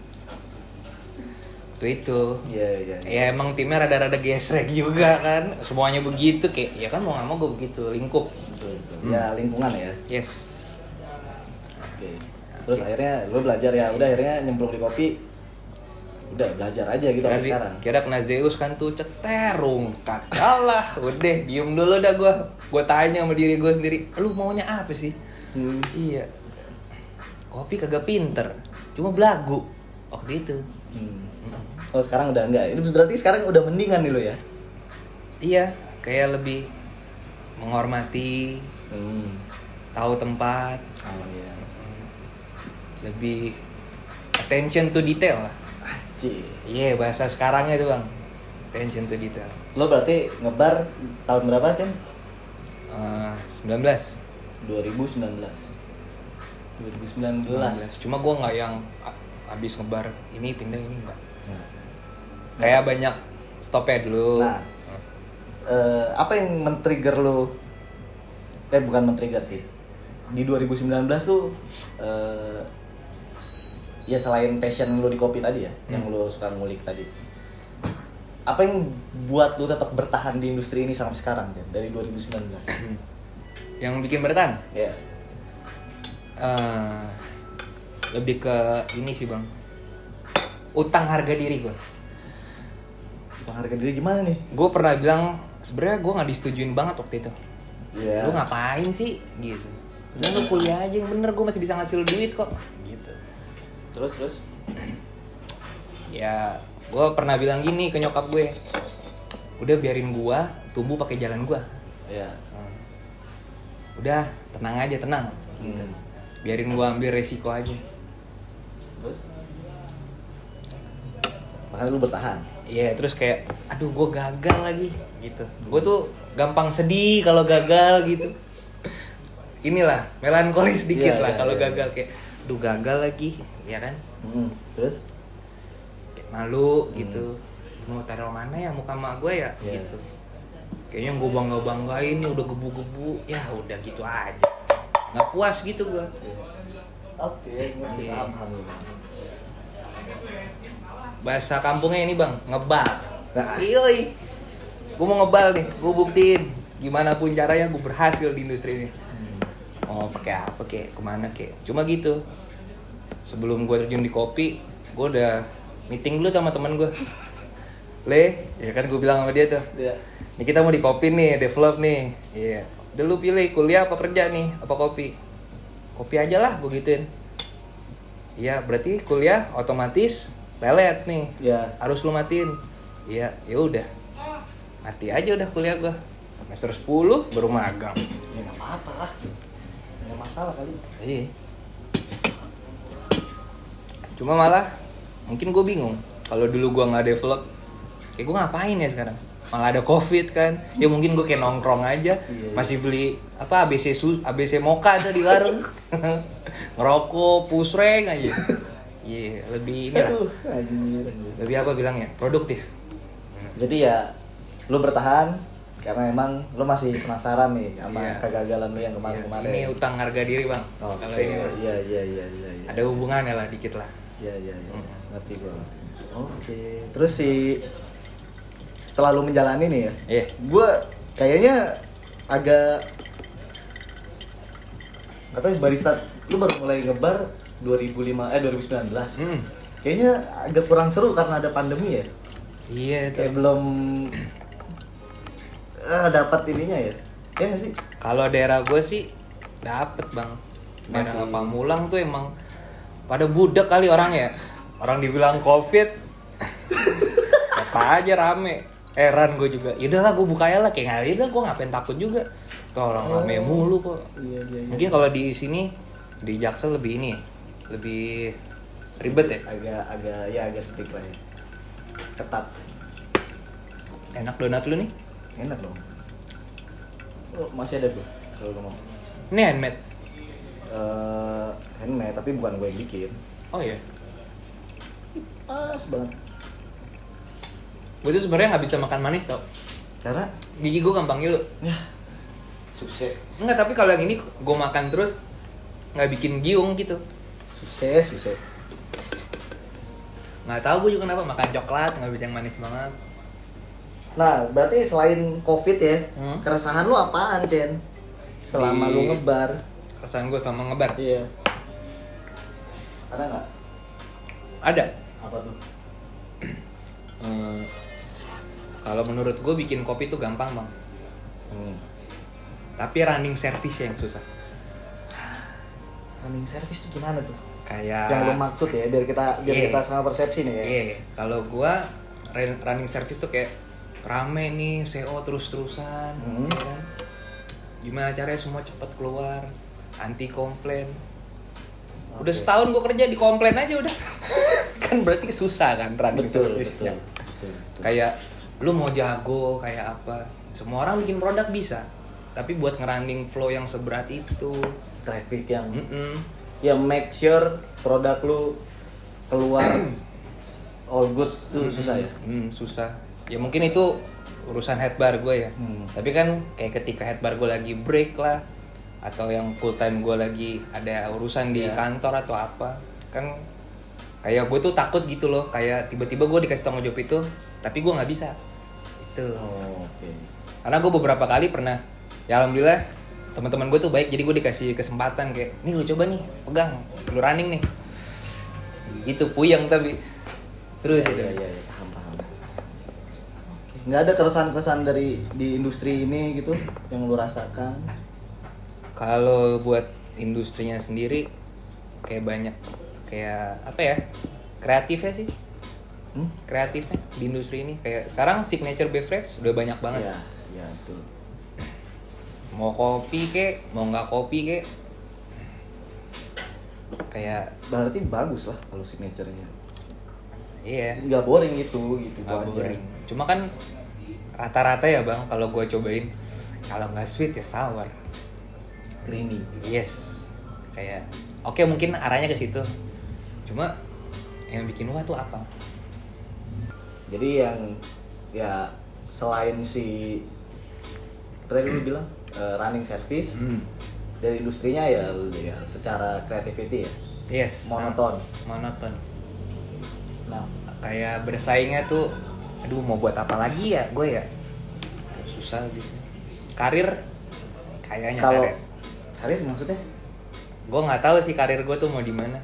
Speaker 2: Itu.
Speaker 1: Iya.
Speaker 2: Ya emang timnya rada-rada gesrek juga kan. Semuanya begitu kayak ya kan mau nggak mau gue begitu lingkup.
Speaker 1: Betul. Ya lingkungan ya.
Speaker 2: Yes.
Speaker 1: Oke. Terus akhirnya lu belajar ya. Udah akhirnya nyemplung di kopi. Udah belajar aja gitu sampai sekarang.
Speaker 2: Kira kena Zeus kan tuh ceterung kalah. Udah diem dulu dah gue. Gue tanya sama diri gue sendiri, lu maunya apa sih? Iya. Kopi kagak pinter, cuma belagu waktu itu.
Speaker 1: Oh sekarang udah enggak. Ini berarti sekarang udah mendingan nih lo ya?
Speaker 2: Iya, kayak lebih menghormati, tahu tempat,
Speaker 1: iya.
Speaker 2: lebih attention to detail lah. Iya, bahasa sekarangnya itu bang, attention to detail.
Speaker 1: Lo berarti ngebar tahun berapa Chen?
Speaker 2: 19.
Speaker 1: 2019.
Speaker 2: Cuma gue nggak yang abis ngebar ini pindah ini enggak. Kayak banyak stopnya dulu.
Speaker 1: Nah, apa yang men-trigger lo? Bukan men-trigger sih. Di 2019 tuh ya selain passion lo di kopi tadi ya, yang lo suka ngulik tadi. Apa yang buat lo tetap bertahan di industri ini sampai sekarang ya, dari 2019?
Speaker 2: Yang bikin bertahan?
Speaker 1: Ya.
Speaker 2: Lebih ke ini sih bang, utang harga diri gue.
Speaker 1: Utang harga diri gimana nih?
Speaker 2: Gue pernah bilang sebenarnya gue nggak disetujuin banget waktu itu.
Speaker 1: Iya.
Speaker 2: Lu ngapain sih gitu. Udah lu kuliah aja yang bener, gue masih bisa ngasil duit kok gitu.
Speaker 1: Terus
Speaker 2: Ya gue pernah bilang gini ke nyokap gue, udah biarin gue tumbuh pakai jalan gue.
Speaker 1: ya.
Speaker 2: Udah tenang aja, tenang gitu. Biarin gue ambil resiko aja.
Speaker 1: Terus makanya lu bertahan.
Speaker 2: Iya, terus kayak aduh gue gagal lagi gitu. Gue tuh gampang sedih kalau gagal gitu. Inilah melankolis sedikit
Speaker 1: Iya,
Speaker 2: lah
Speaker 1: iya,
Speaker 2: kalau
Speaker 1: iya,
Speaker 2: gagal, kayak aduh gagal lagi, ya kan?
Speaker 1: Terus
Speaker 2: Kayak malu gitu. Mau taruh mana ya muka mak gue ya
Speaker 1: Iya.
Speaker 2: gitu. Kayaknya gue banggain nih udah gebu-gebu. Ya udah gitu aja. Nggak puas gitu gue.
Speaker 1: oke, ngerti,
Speaker 2: Iya.
Speaker 1: paham.
Speaker 2: Bahasa kampungnya ini bang, ngebal.
Speaker 1: Nah.
Speaker 2: Yoi. Gue mau ngebal nih, gue buktiin gimana pun caranya gue berhasil di industri ini. Oh pakai apa kek, kemana kek? Cuma gitu. Sebelum gue terjun di kopi, gue udah meeting dulu sama teman gue. Le, ya kan gue bilang sama dia tuh.
Speaker 1: Iya.
Speaker 2: Nih kita mau di kopi nih, develop nih. Iya. Udah lu pilih kuliah apa kerja nih, apa kopi? Kopi aja lah, gue gituin. Iya, berarti kuliah otomatis lelet nih.
Speaker 1: Iya.
Speaker 2: Harus lu matiin. Iya, ya udah. Mati aja udah kuliah gua. Semester 10 baru magang.
Speaker 1: Ya nggak apa-apa lah. Nggak masalah kali.
Speaker 2: Iya. Cuma malah mungkin gue bingung kalau dulu gua nggak develop, kayak gue ngapain ya sekarang? Malah ada covid kan, ya mungkin gue kayak nongkrong aja,
Speaker 1: Iya.
Speaker 2: masih beli apa ABC Moka ada di warung, ngerokok pusreng aja. Iya, lebih ini lah,
Speaker 1: Aduh, anjir.
Speaker 2: lebih apa bilangnya, produktif.
Speaker 1: Jadi ya lu bertahan karena emang lu masih penasaran nih sama
Speaker 2: Iya.
Speaker 1: kegagalan lu yang
Speaker 2: Iya,
Speaker 1: kemarin-kemarin.
Speaker 2: ini utang harga diri bang.
Speaker 1: Oke,
Speaker 2: Kalau ini mah
Speaker 1: iya.
Speaker 2: ada hubungannya lah dikit lah.
Speaker 1: Iya. Ngerti gua. Oke. Terus setelah lu menjalani nih ya,
Speaker 2: Iya.
Speaker 1: gua kayaknya agak katanya barista lu baru mulai ngebar 2019. Kayaknya agak kurang seru karena ada pandemi ya.
Speaker 2: Iya itu.
Speaker 1: Kayak belum dapat ininya ya. Iya nggak sih?
Speaker 2: Kalau daerah gue sih dapet bang. Daerah
Speaker 1: Masih-
Speaker 2: Pamulang tuh emang pada budak kali orang ya. Orang dibilang covid, apa aja rame. Heran gue juga. Yaudah lah gue buka aja lah, kayak nggak udah gue ngapain takut juga. Tuh orang rame mulu kok.
Speaker 1: Iya.
Speaker 2: Mungkin kalau di sini di Jaksel lebih ini, lebih ribet ya.
Speaker 1: agak sedikit lah ya. Ketat.
Speaker 2: Enak donat lu nih.
Speaker 1: Enak dong. Oh, masih ada bro. Kalau lu mau.
Speaker 2: Ini handmade.
Speaker 1: Handmade tapi bukan gue yang bikin.
Speaker 2: Oh iya.
Speaker 1: Pas banget.
Speaker 2: Gue tuh sebenarnya nggak bisa makan manis tau.
Speaker 1: Karena
Speaker 2: Gigi gue gampang ngilu.
Speaker 1: ya sukses.
Speaker 2: Enggak, tapi kalau yang ini gue makan terus nggak bikin giung gitu.
Speaker 1: Sukses.
Speaker 2: Nggak tahu gue juga kenapa makan coklat nggak bisa yang manis banget.
Speaker 1: Nah, berarti selain Covid ya,
Speaker 2: Hmm?
Speaker 1: keresahan lu apaan, Chen? Selama
Speaker 2: Di-
Speaker 1: lu ngebar.
Speaker 2: Perasaan gue selama ngebar.
Speaker 1: Iya. Ada nggak?
Speaker 2: Ada.
Speaker 1: Apa tuh?
Speaker 2: Kalau menurut gue bikin kopi tuh gampang bang. Tapi running service yang susah.
Speaker 1: Running service tuh gimana tuh?
Speaker 2: Kayak.
Speaker 1: Yang lu maksud ya, biar kita
Speaker 2: Iya.
Speaker 1: sama persepsi nih ya.
Speaker 2: Iya. Kalau gue running service tuh kayak rame nih, CO terus-terusan. Ya kan? Gimana caranya semua cepat keluar, anti komplain. Udah
Speaker 1: Oke.
Speaker 2: setahun gue kerja di komplain aja udah. Kan berarti susah kan running
Speaker 1: Betul.
Speaker 2: service-nya. Kayak lu mau jago kayak apa, semua orang bikin produk bisa, tapi buat ngerunning flow yang seberat itu,
Speaker 1: Traffic yang
Speaker 2: mm-mm.
Speaker 1: ya make sure produk lu keluar all good tuh susah ya.
Speaker 2: Susah. Ya mungkin itu urusan headbar gue ya. Tapi kan kayak ketika headbar gue lagi break lah, atau yang full time gue lagi ada urusan di
Speaker 1: Iya.
Speaker 2: kantor atau apa, kan kayak gue tuh takut gitu loh, kayak tiba-tiba gue dikasih tanggung jawab itu, tapi gue nggak bisa. Itu.
Speaker 1: Oke.
Speaker 2: Karena gue beberapa kali pernah, ya alhamdulillah teman-teman gue tuh baik, jadi gue dikasih kesempatan kayak, nih lu coba nih, pegang, lu running nih. Itu puyeng tapi terus itu.
Speaker 1: Iya, paham. Oke. nggak ada keresahan-keresahan dari di industri ini gitu yang lu rasakan?
Speaker 2: Kalau buat industrinya sendiri kayak banyak kayak apa ya? Kreatifnya sih. Kreatifnya di industri ini kayak sekarang signature beverage udah banyak banget.
Speaker 1: Iya, iya betul.
Speaker 2: Mau kopi kek, mau nggak kopi kek. Kayak
Speaker 1: Berarti bagus lah kalau signature-nya.
Speaker 2: iya.
Speaker 1: Nggak boring gitu
Speaker 2: Nggak
Speaker 1: aja.
Speaker 2: boring. Cuma kan rata-rata ya bang, kalau gue cobain kalau nggak sweet ya sour.
Speaker 1: Creamy.
Speaker 2: Yes, kayak oke mungkin arahnya ke situ. Cuma yang bikin wah tuh apa?
Speaker 1: Jadi yang ya selain si apa tadi lu bilang running service dari industrinya ya secara creativity ya
Speaker 2: Yes.
Speaker 1: monoton.
Speaker 2: Monoton.
Speaker 1: Nah,
Speaker 2: Kayak bersaingnya tuh, aduh mau buat apa lagi ya gue ya? Susah gitu. Karir kayaknya
Speaker 1: kalau
Speaker 2: karir.
Speaker 1: karir maksudnya
Speaker 2: Gue nggak tahu sih karir gue tuh mau di mana.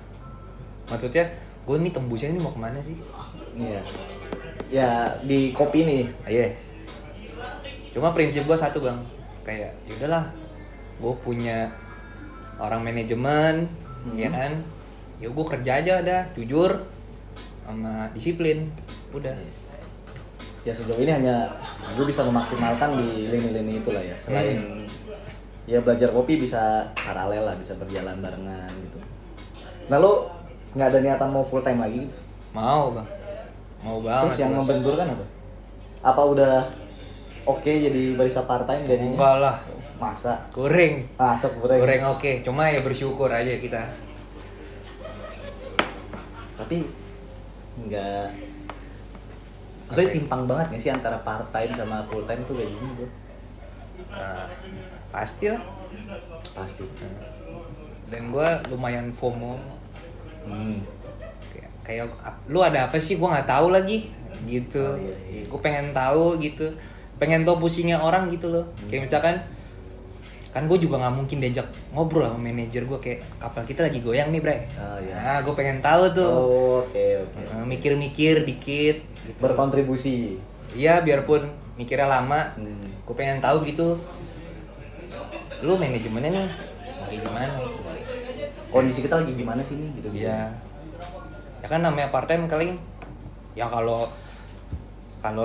Speaker 2: Maksudnya gue nih tembusnya ini mau kemana sih?
Speaker 1: iya ya di kopi nih.
Speaker 2: Iya. Cuma prinsip gue satu bang, kayak yaudahlah, gue punya orang manajemen, ya kan? Ya gue kerja aja dah, jujur, sama disiplin, udah.
Speaker 1: Ya sejauh ini hanya gue bisa memaksimalkan di lini-lini itulah ya. Selain ya belajar kopi bisa paralel lah, bisa berjalan barengan gitu. Nah lo nggak ada niatan mau full time lagi gitu?
Speaker 2: Mau bang, mau banget.
Speaker 1: Terus yang
Speaker 2: Bang.
Speaker 1: membenturkan apa? Apa udah oke jadi barista part time jadinya?
Speaker 2: Enggak lah,
Speaker 1: Masa?
Speaker 2: goreng.
Speaker 1: Masa goreng?
Speaker 2: Goreng oke, cuma ya bersyukur aja kita.
Speaker 1: Tapi nggak, maksudnya timpang banget nggak sih antara part time sama full time tuh gajinya bro?
Speaker 2: Nah, pasti lah.
Speaker 1: Pasti.
Speaker 2: Dan gue lumayan FOMO. Kayak lu ada apa sih, gue nggak tahu lagi gitu.
Speaker 1: Oh, iya.
Speaker 2: Gue pengen tahu gitu, pengen tahu pusingnya orang gitu loh. Kayak misalkan kan gue juga nggak mungkin diajak ngobrol sama manajer gue kayak kapal kita lagi goyang nih bre.
Speaker 1: Oh, iya.
Speaker 2: Nah gue pengen tahu tuh.
Speaker 1: Oke.
Speaker 2: Mikir-mikir dikit gitu.
Speaker 1: Berkontribusi.
Speaker 2: Iya biarpun mikirnya lama, gue pengen tahu gitu lu manajemennya nih kayak gimana gitu.
Speaker 1: Kondisi kita lagi gimana sih nih gitu?
Speaker 2: Iya. Ya kan namanya part time kali ya kalau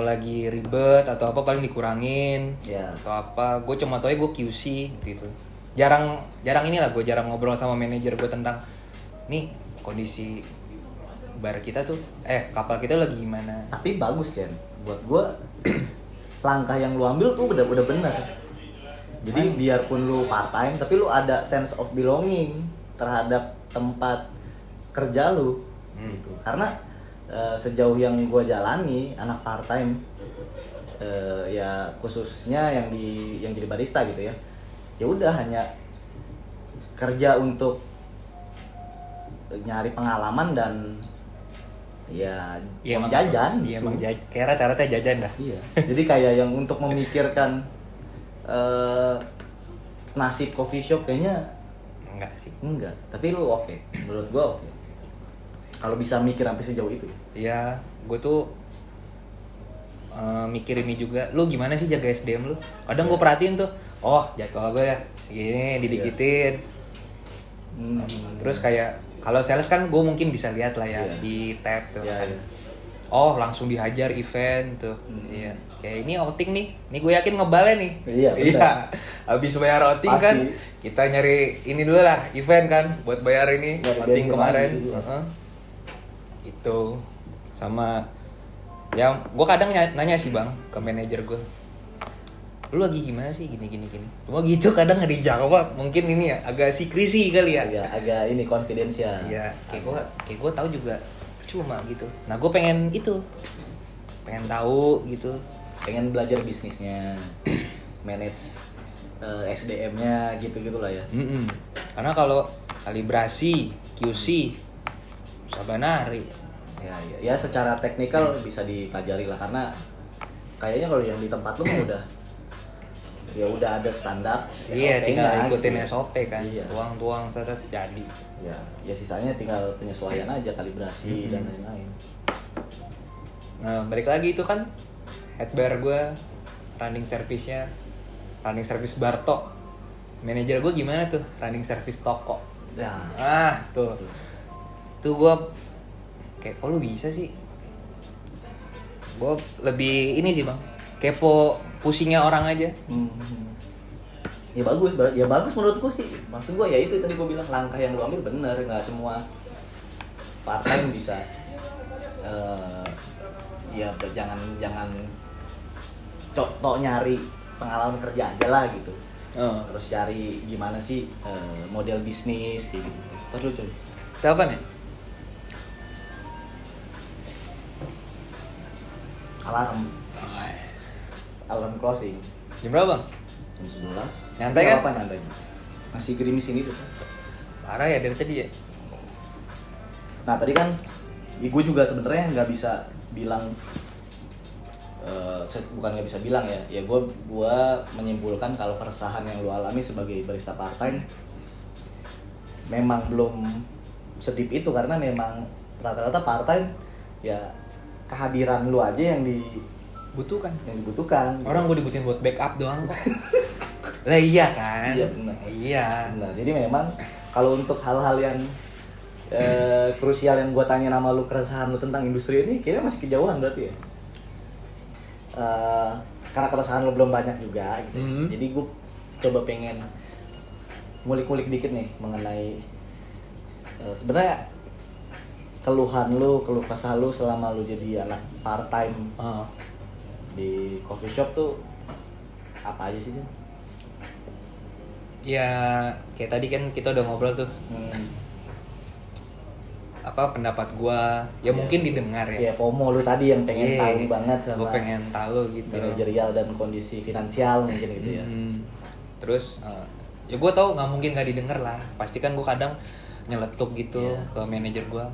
Speaker 2: lagi ribet atau apa paling dikurangin
Speaker 1: Ya.
Speaker 2: atau apa. Gue cuma tau ya gue QC gitu. Jarang inilah gue jarang ngobrol sama manajer gue tentang nih kondisi bar kita tuh kapal kita lagi gimana.
Speaker 1: Tapi bagus Chen, buat gua langkah yang lu ambil tuh udah bener. Jadi biarpun lu part time tapi lu ada sense of belonging terhadap tempat kerja lu gitu. Karena sejauh yang gua jalani anak part time ya khususnya yang jadi barista gitu ya. Ya udah hanya kerja untuk nyari pengalaman dan ya
Speaker 2: emang
Speaker 1: jajan
Speaker 2: iya
Speaker 1: gitu.
Speaker 2: emang kayak rata-rata jajan dah.
Speaker 1: Iya. Jadi kayak yang untuk memikirkan nasib coffee shop kayaknya
Speaker 2: Enggak sih.
Speaker 1: enggak. Tapi lu oke. Menurut gua oke. Kalau bisa mikir sampai sejauh itu.
Speaker 2: Iya, gue tuh mikir ini juga. Lu gimana sih jaga SDM lu? Kadang gue perhatiin tuh, oh jadwal gue ya segini didikitin. Terus kayak kalau sales kan gue mungkin bisa lihat lah ya di tab tuh kan.
Speaker 1: Iya.
Speaker 2: Oh langsung dihajar event tuh. Iya. Kayak ini outing nih. Nih gue yakin ngebale nih.
Speaker 1: Iya, betul.
Speaker 2: Habis bayar outing
Speaker 1: Pasti.
Speaker 2: kan, kita nyari ini dulu lah event kan buat bayar ini
Speaker 1: Nyari
Speaker 2: outing
Speaker 1: bensin
Speaker 2: kemarin.
Speaker 1: lagi dulu.
Speaker 2: Itu sama ya gue kadang nanya sih bang ke manajer gue, lu lagi gimana sih gini cuma gitu kadang nggak dijawab. Mungkin ini ya agak secrecy kali ya.
Speaker 1: Agak ini confidential.
Speaker 2: Iya, kayak gue tahu juga cuma gitu. Nah gue pengen tahu gitu.
Speaker 1: Pengen belajar bisnisnya, manage SDM-nya gitu-gitulah ya.
Speaker 2: Karena kalau kalibrasi, QC, sabanari.
Speaker 1: Ya secara teknikal bisa dipelajari lah karena kayaknya kalau yang di tempat lu mah udah ada standar
Speaker 2: Iya,
Speaker 1: SOP-nya
Speaker 2: tinggal ikutin
Speaker 1: gitu.
Speaker 2: SOP kan.
Speaker 1: Iya.
Speaker 2: Tuang setet jadi.
Speaker 1: Ya sisanya tinggal penyesuaian aja, kalibrasi dan lain-lain.
Speaker 2: Nah, balik lagi itu kan head bar gue, running service-nya, running service Barto. Manajer gue gimana tuh, running service toko.
Speaker 1: Ya.
Speaker 2: Tuh gue kayak, oh lu bisa sih. Gue lebih ini sih bang, kepo pusingnya orang aja.
Speaker 1: Ya bagus menurut gue sih. Maksud gue ya itu tadi gue bilang, langkah yang lu ambil bener. Nggak semua part-time bisa. Ya jangan tok nyari pengalaman kerja aja lah gitu. Terus cari gimana sih model bisnis kayak gitu. Terus coba.
Speaker 2: Itu apa nih?
Speaker 1: Alarm closing.
Speaker 2: Jam berapa bang?
Speaker 1: Jam 11.
Speaker 2: Nyantai kan?
Speaker 1: Apa nyantai? Masih gerimis ini tuh.
Speaker 2: Parah ya dari tadi ya.
Speaker 1: Nah tadi kan, ya gue juga sebenarnya nggak bisa bilang, bukan nggak bisa bilang ya. Ya gue menyimpulkan kalau keresahan yang lu alami sebagai barista part time memang belum sedip itu, karena memang rata-rata part time ya kehadiran lu aja yang
Speaker 2: Butuhkan.
Speaker 1: dibutuhkan.
Speaker 2: Orang gue dibutuhin buat backup doang kok. Lah iya kan?
Speaker 1: Iya benar.
Speaker 2: Iya.
Speaker 1: Nah, jadi memang kalau untuk hal-hal yang krusial yang gue tanya nama lu, keresahan lu tentang industri ini kayaknya masih kejauhan berarti ya. Karena keresahan lu belum banyak juga gitu. Jadi gue coba pengen ngulik-ngulik dikit nih mengenai sebenarnya keluh kesah lu selama lu jadi anak part time di coffee shop tuh apa aja sih?
Speaker 2: Ya kayak tadi kan kita udah ngobrol tuh. Apa pendapat gua ya mungkin didengar ya.
Speaker 1: Ya FOMO lu tadi yang pengen tahu banget sama.
Speaker 2: Gua pengen tahu gitu.
Speaker 1: Manajerial dan kondisi finansial mungkin gitu ya.
Speaker 2: Terus ya gua tahu nggak mungkin nggak didengar lah. Pasti kan gua kadang nyeletuk gitu ke manajer gua.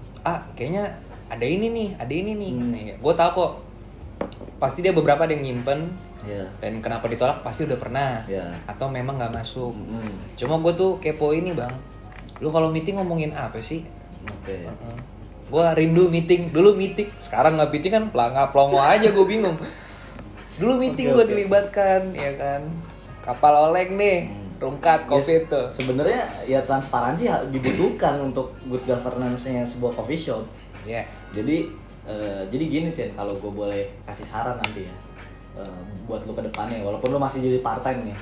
Speaker 2: Kayaknya ada ini nih. Nih, gua tahu kok. Pasti dia beberapa ada yang nyimpen. Dan kenapa ditolak pasti udah pernah. Atau memang nggak masuk. Cuma gua tuh kepo ini bang. Lu kalau meeting ngomongin apa sih?
Speaker 1: Oke.
Speaker 2: Gua rindu meeting. Dulu meeting. Sekarang nggak meeting kan pelongo aja, gua bingung. Dulu meeting gua dilibatkan, ya kan. Kapal oleng nih, rungkat kopi itu.
Speaker 1: Sebenarnya ya transparansi dibutuhkan untuk good governance-nya sebuah coffee shop.
Speaker 2: Iya.
Speaker 1: Jadi gini Chen, kalau gue boleh kasih saran nanti ya, buat lu ke depannya, walaupun lu masih jadi part time nih,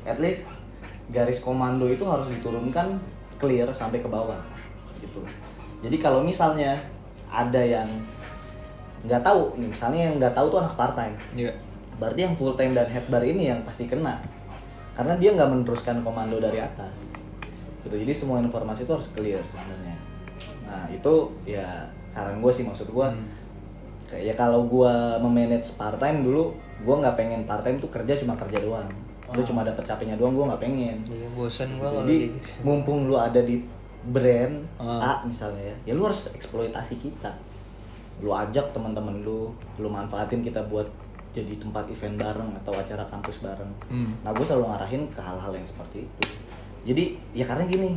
Speaker 1: at least garis komando itu harus diturunkan clear sampai ke bawah gitu. Jadi kalau misalnya ada yang nggak tahu nih, misalnya yang nggak tahu tuh anak part time, berarti yang full time dan head bar ini yang pasti kena, karena dia nggak meneruskan komando dari atas gitu. Jadi semua informasi itu harus clear sebenarnya. Nah itu ya saran gue sih, maksud gue ya kalau gue memanage part time dulu, gue nggak pengen part time tuh kerja doang. Lu cuma dapet capeknya doang, gue nggak pengen.
Speaker 2: Iya, bosan gue.
Speaker 1: Jadi mumpung lu ada di brand A misalnya ya lu harus eksploitasi kita. Lu ajak teman-teman lu manfaatin kita buat jadi tempat event bareng atau acara kampus bareng. Nah gue selalu ngarahin ke hal-hal yang seperti itu. Jadi ya karena gini,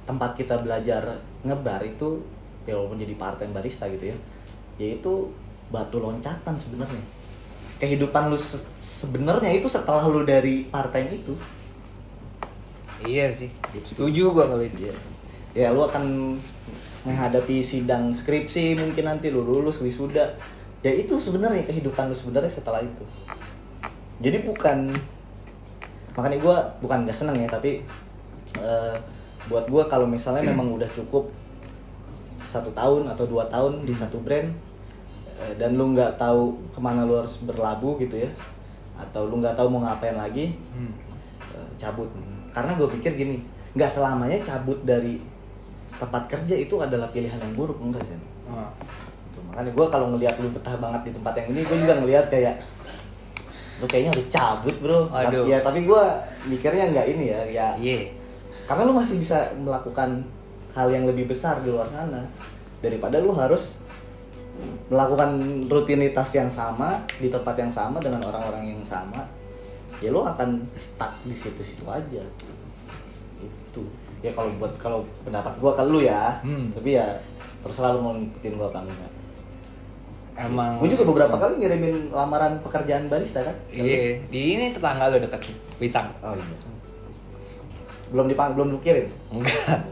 Speaker 1: tempat kita belajar ngebar itu ya walaupun jadi part-time barista gitu ya, yaitu batu loncatan sebenarnya. Kehidupan lu sebenarnya itu setelah lu dari part-time itu.
Speaker 2: Iya sih, setuju gua kalau itu.
Speaker 1: Ya lu akan menghadapi sidang skripsi, mungkin nanti lu lulus wisuda. Ya itu sebenarnya kehidupan lu sebenarnya setelah itu. Jadi makanya gua bukan gak seneng ya, tapi buat gue kalau misalnya memang udah cukup 1 tahun atau 2 tahun di satu brand dan lu nggak tahu kemana lu harus berlabuh gitu ya, atau lu nggak tahu mau ngapain lagi, cabut. Karena gue pikir gini, nggak selamanya cabut dari tempat kerja itu adalah pilihan yang buruk, enggak sih. Makanya gue kalau ngelihat lu betah banget di tempat yang ini, gue juga ngelihat kayak lu kayaknya harus cabut bro. Ya tapi gue mikirnya nggak ini ya. Karena lu masih bisa melakukan hal yang lebih besar di luar sana daripada lu harus melakukan rutinitas yang sama di tempat yang sama dengan orang-orang yang sama. Ya lu akan stuck di situ-situ aja. Itu. Ya kalau pendapat gua ke lu ya. Tapi ya terserah lu mau ngikutin gua apa enggak.
Speaker 2: Emang.
Speaker 1: Gue juga beberapa kali ngirimin lamaran pekerjaan barista kan.
Speaker 2: Iya, di ini tetangga lo deket Pisang.
Speaker 1: Oh iya. Belum lu kirim.
Speaker 2: Enggak.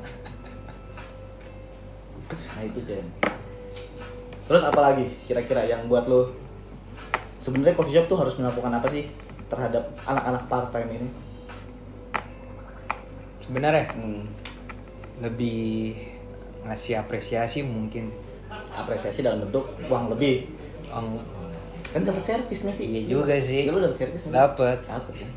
Speaker 1: Nah itu Jen. Terus apa lagi kira-kira yang buat lo sebenarnya coffee shop tuh harus melakukan apa sih terhadap anak-anak part time ini?
Speaker 2: Sebenarnya lebih ngasih apresiasi mungkin.
Speaker 1: Apresiasi dalam bentuk uang lebih. Kan dapat servis nggak sih?
Speaker 2: Iya juga sih.
Speaker 1: Ya lu dapat servis nggak?
Speaker 2: Dapat
Speaker 1: Ya.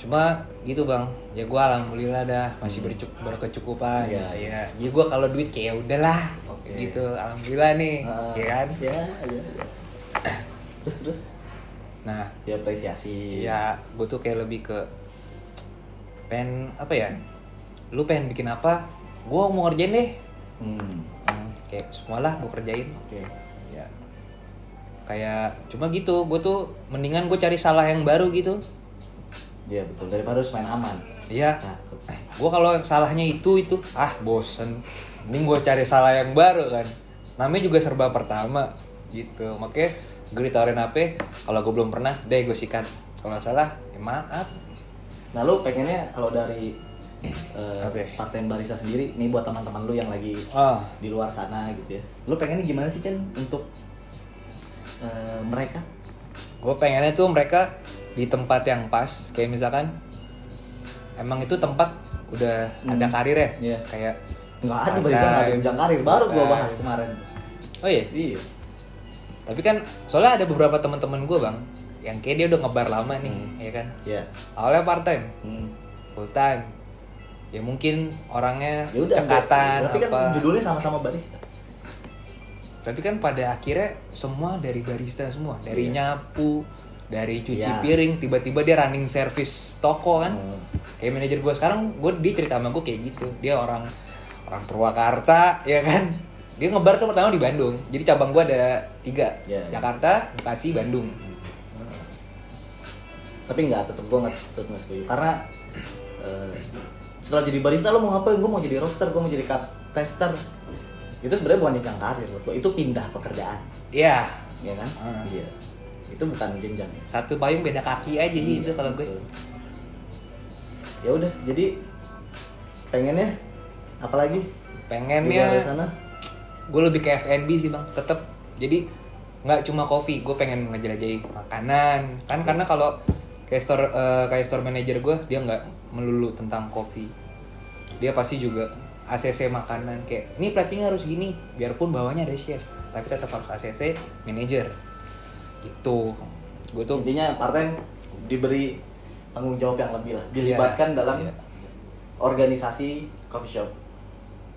Speaker 2: Cuma gitu bang, ya gue alhamdulillah dah masih berkecukupan.
Speaker 1: Iya.
Speaker 2: Ya gue kalau duit kayak udahlah.
Speaker 1: Oke.
Speaker 2: Gitu, alhamdulillah nih, ya kan?
Speaker 1: Ya. Terus.
Speaker 2: Nah,
Speaker 1: Diapresiasi.
Speaker 2: ya gue tuh kayak lebih ke pengen apa ya? Lu pengen bikin apa? Gue mau ngerjain deh. Kayak semualah gue kerjain.
Speaker 1: Oke.
Speaker 2: Ya. Kayak cuma gitu, gue tuh mendingan gue cari salah yang baru gitu.
Speaker 1: Iya betul, daripada harus main aman.
Speaker 2: Iya.
Speaker 1: Nah,
Speaker 2: Gue kalau salahnya itu bosen. Mending gue cari salah yang baru kan. Namanya juga serba pertama gitu. Makanya gue ditawarin apa? Kalau gue belum pernah, deh gue sikat. Kalau salah, ya maaf.
Speaker 1: Nah lu pengennya kalau dari
Speaker 2: Apa ya?
Speaker 1: part-time barista sendiri, nih buat teman-teman lu yang lagi di luar sana gitu ya. Lu pengennya gimana sih Chen untuk mereka?
Speaker 2: Gue pengennya tuh mereka di tempat yang pas. Kayak misalkan emang itu tempat udah ada karir ya.
Speaker 1: Iya.
Speaker 2: Kayak
Speaker 1: Nggak ada barista nggak ada jenjang karir, baru gua bahas kemarin.
Speaker 2: oh iya.
Speaker 1: Iya.
Speaker 2: Tapi kan soalnya ada beberapa teman-teman gue bang, yang kayak dia udah ngebar lama nih, ya kan?
Speaker 1: Iya.
Speaker 2: Awalnya part time, full time. Ya mungkin orangnya
Speaker 1: Ya udah.
Speaker 2: cekatan
Speaker 1: Tapi kan
Speaker 2: apa.
Speaker 1: judulnya sama-sama barista.
Speaker 2: Tapi kan pada akhirnya semua dari barista semua, dari nyapu, dari cuci
Speaker 1: Iya.
Speaker 2: piring, tiba-tiba dia running service toko kan. Kayak manajer gue sekarang, dia cerita sama gue kayak gitu. Dia orang Purwakarta, ya kan? Dia ngebar tuh pertama di Bandung. Jadi cabang gue ada 3,
Speaker 1: Iya.
Speaker 2: Jakarta, Bekasi, Bandung.
Speaker 1: Tapi nggak, tetep gua nggak setuju. Karena setelah jadi barista lo mau ngapain? Gua mau jadi roaster, gua mau jadi cup tester. Itu sebenarnya bukan jenjang karir buat gua. Itu pindah pekerjaan,
Speaker 2: Iya.
Speaker 1: ya kan? Iya. Itu bukan jenjang.
Speaker 2: Satu payung beda kaki aja sih itu kalau gue.
Speaker 1: Betul. Ya udah, jadi pengennya apalagi? Di
Speaker 2: Pengennya
Speaker 1: luar sana?
Speaker 2: gue lebih ke F&B sih bang, tetap. Jadi nggak cuma kopi, gue pengen ngejelajahi makanan kan. Karena kalau kayak store manager gue, dia nggak melulu tentang kopi, dia pasti juga ACC makanan. Kayak ini platingnya harus gini, biarpun bawahnya ada chef, tapi tetap harus ACC manager gitu. Gue tuh
Speaker 1: Intinya part-time diberi tanggung jawab yang lebih lah, dilibatkan dalam organisasi coffee shop.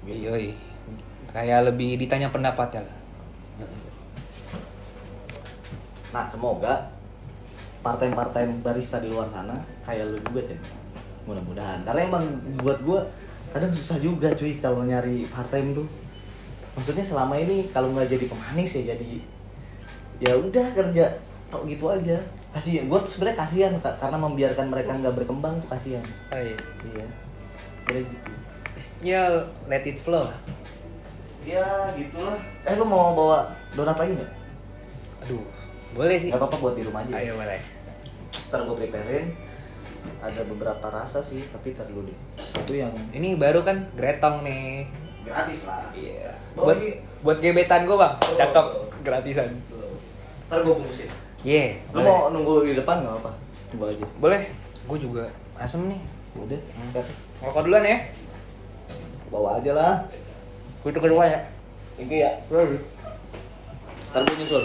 Speaker 1: Gitu.
Speaker 2: Iya, kayak lebih ditanya pendapatnya lah.
Speaker 1: Nah, semoga part-time barista di luar sana kayak lu juga, Cen. Mudah-mudahan. Karena emang buat gua kadang susah juga cuy kalau nyari part-time tuh. Maksudnya selama ini kalau nggak jadi pemanis ya jadi ya udah kerja tok gitu aja. Kasihan, gua tuh sebenarnya kasihan karena membiarkan mereka nggak berkembang tuh kasihan. Iya. Sebenarnya gitu.
Speaker 2: Ya let it flow.
Speaker 1: Ya gitulah. Lu mau bawa donat lagi nggak?
Speaker 2: Aduh, boleh sih.
Speaker 1: Gak apa-apa buat di rumah aja.
Speaker 2: Ayo boleh.
Speaker 1: Ntar gue preparein. Ada beberapa rasa sih, tapi ntar dulu deh. Itu yang
Speaker 2: Ini baru kan gretong nih.
Speaker 1: gratis lah.
Speaker 2: Iya.
Speaker 1: Bawa
Speaker 2: Buat
Speaker 1: lagi.
Speaker 2: buat gebetan gue bang,
Speaker 1: Oh,
Speaker 2: cakep,
Speaker 1: oh.
Speaker 2: gratisan.
Speaker 1: Ntar gue bungkusin.
Speaker 2: Iya.
Speaker 1: Lu mau nunggu di depan nggak apa? Coba aja.
Speaker 2: Boleh. Gue juga asem nih.
Speaker 1: Udah. Ntar
Speaker 2: Ngerokok duluan ya.
Speaker 1: bawa aja lah.
Speaker 2: Gue itu kedua ya.
Speaker 1: Ini ya. Ntar gue nyusul.